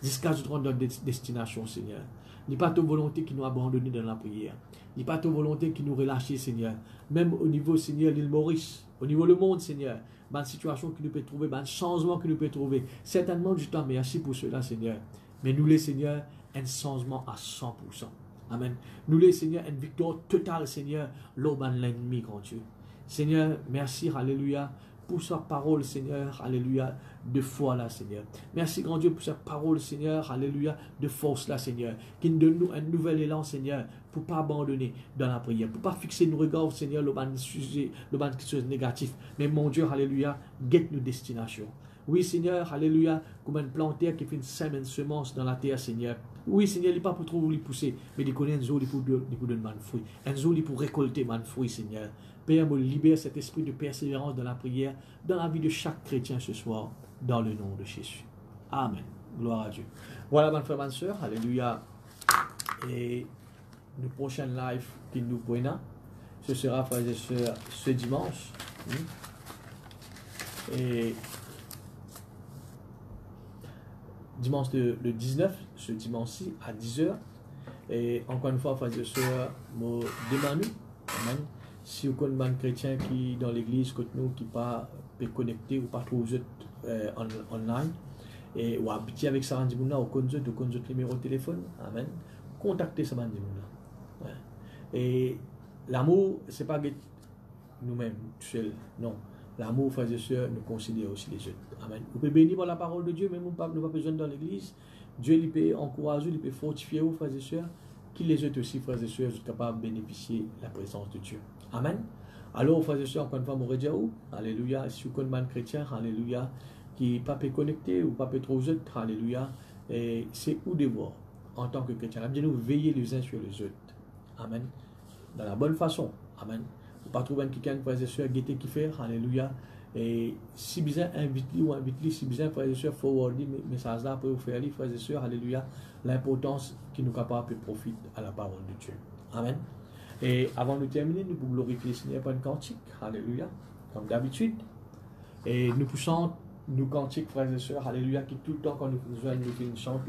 Jusqu'à ce que je te rende dans la destination, Seigneur. Il n'est pas ta volonté qui nous abandonne dans la prière. Il n'est pas ta volonté qui nous relâche, Seigneur. Même au niveau, Seigneur, l'île Maurice, au niveau du monde, Seigneur, dans une situation que nous pouvons trouver, dans un changement que nous pouvons trouver. Certainement du temps, merci pour cela, Seigneur. Mais nous, les Seigneur, un changement à 100%. Amen. Nous, les Seigneur, une victoire totale, Seigneur, l'aube de l'ennemi, grand Dieu. Seigneur, merci, alléluia, pour sa parole, Seigneur, alléluia, de foi là, Seigneur. Merci, grand Dieu, pour sa parole, Seigneur, alléluia, de force là, Seigneur, qui nous donne un nouvel élan, Seigneur, pour ne pas abandonner dans la prière, pour ne pas fixer nos regards, Seigneur, le ban sujet, le ban quelque chose de négatif, mais mon Dieu, alléluia, guette nos destinations. Oui, Seigneur, alléluia, comme une plantaire qui fait une semaine semence dans la terre, Seigneur. Oui, Seigneur, il n'est pas pour trop lui pousser, mais il connaît un zone pour donner un fruit, un zone pour récolter un fruit, Seigneur. Père, me libère cet esprit de persévérance dans la prière, dans la vie de chaque chrétien ce soir, dans le nom de Jésus. Amen. Gloire à Dieu. Voilà, mon frère, ma soeur. Alléluia. Et le prochain live qu'il nous prendra, ce sera, frères et sœurs, ce dimanche. Et dimanche le 19, ce dimanche-ci, à 10h. Et encore une fois, frères et sœurs, me demande, amen, si vous avez un chrétien qui dans l'église, nous, qui pas connecté ou pas trop online, et ou habiter avec ça, ou connaît le numéro de téléphone, amen, contactez ça, ouais. Et l'amour, c'est pas nous-mêmes, seuls, non. L'amour, frères et sœurs, nous considère aussi les autres. Amen. Vous pouvez bénir par la parole de Dieu, mais nous n'avons pas besoin dans l'église. Dieu il peut encourager, il peut fortifier vous, frères et sœurs, qui les autres aussi, frères et sœurs, sont capables de bénéficier de la présence de Dieu. Amen. Alors, frères et sœurs, encore une fois, mon Dieu, alléluia, si vous êtes un chrétien, alléluia, qui n'est pas connecté ou pas trop autres, alléluia, et c'est où devoir, en tant que chrétien, nous veiller les uns sur les autres. Amen. Dans la bonne façon. Amen. Ou pas trouver quelqu'un, frères et sœurs, guetter qui fait, alléluia. Et si besoin, invite-lui ou invite-lui, si besoin, frères et sœurs, forwarder mes messages là pour vous faire lire, frères et sœurs, alléluia, l'importance qui nous capable de profiter à la parole de Dieu. Amen. Et avant de terminer, nous pouvons glorifier le Seigneur par une cantique, alléluia, comme d'habitude. Et nous poussons nos cantiques, frères et sœurs, alléluia, qui tout le temps, quand nous faisons une chante,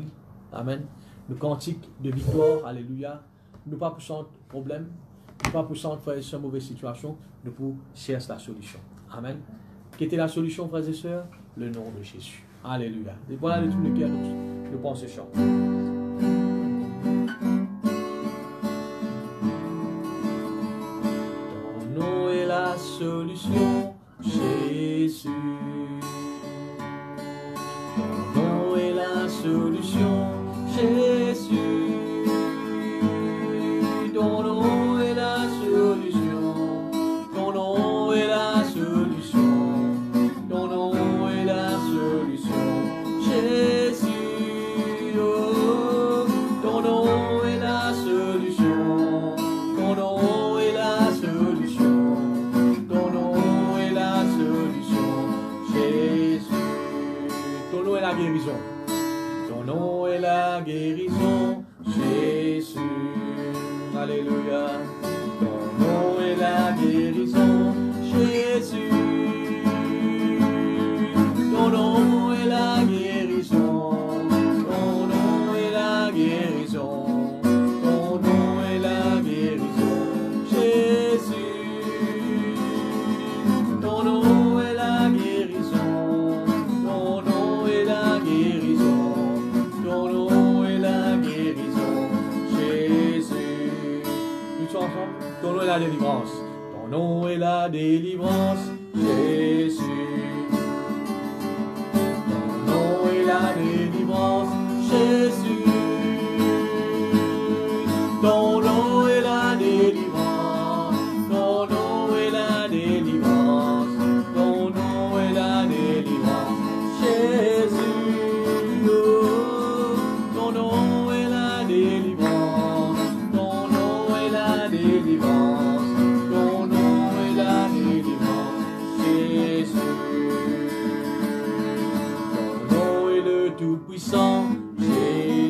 amen, nos cantiques de victoire, alléluia, nous pas poussons problème, nous pas poussons, frères et sœurs, mauvaise situation, nous pouvons chercher la solution. Amen. Quelle était la solution, frères et sœurs? Le nom de Jésus. Alléluia. Et voilà de tout le cœur, nous pensons ce chant. Ton nom est la solution, Jésus. Ton nom est la solution, Jésus. Ton nom est la solution. Ton nom est la solution. Ton nom est la solution, Jésus. Oh, ton nom est la solution. Ton nom est la solution. Ton nom est la solution, Jésus. Ton nom est la guérison. Ton nom est la guérison, Jésus. Alléluia. Ton nom est la guérison, Jésus. Ton nom est la guérison. Ton nom est la guérison. Ton nom est la guérison, Jésus. Ton nom est la guérison. Ton nom est la guérison. Ton nom est la guérison, Jésus. Nous sommes ensemble. Ton nom est la délivrance. Ton nom est la délivrance, Jésus. Ton nom est la délivrance, Jésus. Ton nom est la délivrance. Ton nom est la délivrance. Ton nom est la délivrance, Jésus. Oh, ton nom est la délivrance. Ton nom est la délivrance. Ton nom est la délivrance, Jésus. Ton nom est le Tout-Puissant, Jésus.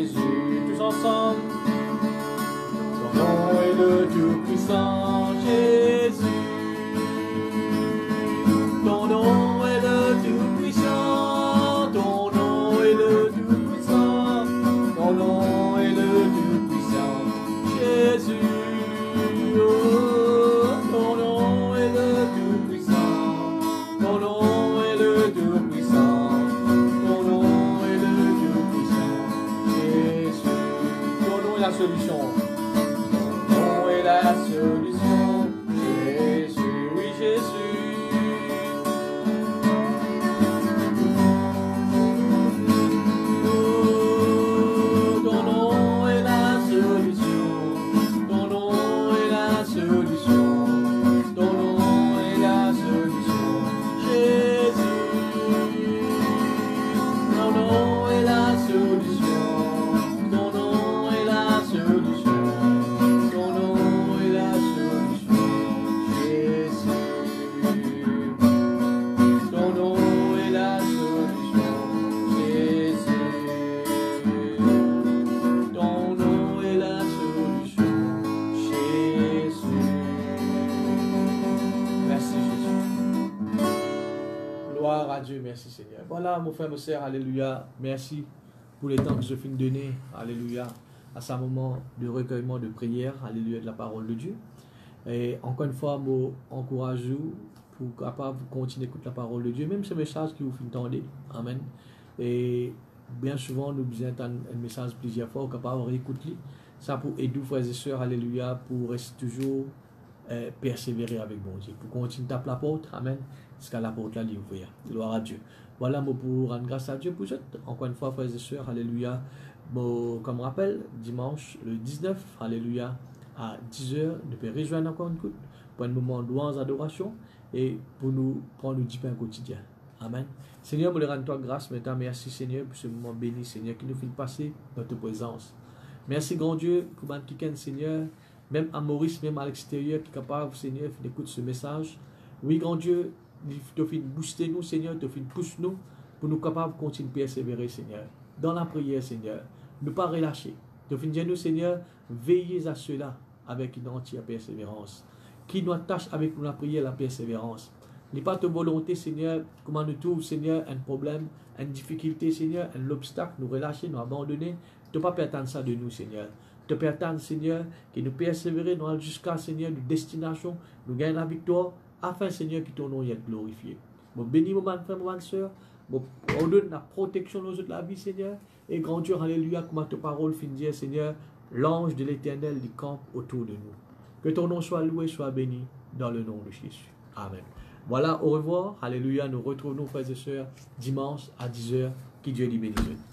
Gloire à Dieu, merci Seigneur. Voilà, mon frère, ma soeur, alléluia. Merci pour les temps que je finis de donner, alléluia, à ce moment de recueillement de prière, alléluia, de la parole de Dieu. Et encore une fois, moi, encourage-vous pour capable continuer à écouter la parole de Dieu, même ce message que vous entendez. Amen. Et bien souvent, nous besoin d'entendre un message plusieurs fois, capable de réécouter. Ça pour aider frères et sœurs, alléluia, pour rester toujours persévérer avec bon Dieu, pour continuer à taper la porte, amen, jusqu'à la porte là l'ouvrir. Gloire à Dieu. Voilà, moi pour rendre grâce à Dieu pour ça. Encore une fois, frères et sœurs, alléluia. Bon, comme rappel, dimanche le 19, alléluia, à 10h, nous pouvons rejoindre encore une coup pour un moment de louange, adoration et pour nous prendre du pain quotidien. Amen. Seigneur, nous rendre toi grâce maintenant. Merci Seigneur pour ce moment béni, Seigneur, qui nous fait passer dans ta présence. Merci grand Dieu pour le week-end, Seigneur. Même à Maurice, même à l'extérieur, qui est capable, Seigneur, d'écouter ce message. Oui, grand Dieu, tu fais booster nous, Seigneur, tu fais pousser nous, pour nous capables de continuer à persévérer, Seigneur. Dans la prière, Seigneur, ne pas relâcher. Tu fais dire nous, Seigneur, veillez à cela avec une entière persévérance. Qui nous attache avec nous la prière, la persévérance. N'est pas ta volonté, Seigneur, comment nous trouve, Seigneur, un problème, une difficulté, Seigneur, un obstacle, nous relâcher, nous abandonner. Tu ne peux pas attendre ça de nous, Seigneur. Tu peux attendre, Seigneur, que nous persévérer jusqu'à, Seigneur, de destination, nous gagnons la victoire, afin, Seigneur, que ton nom y est glorifié. Mon béni, mon frère, mon soeur, mon ordonne la protection de la vie, Seigneur, et grand Dieu, alléluia, comme ta parole finit dire, Seigneur, l'ange de l'Éternel qui campe autour de nous. Que ton nom soit loué, soit béni, dans le nom de Jésus. Amen. Voilà, au revoir, alléluia, nous retrouvons, frères et sœurs, dimanche à 10h, que Dieu les bénisse.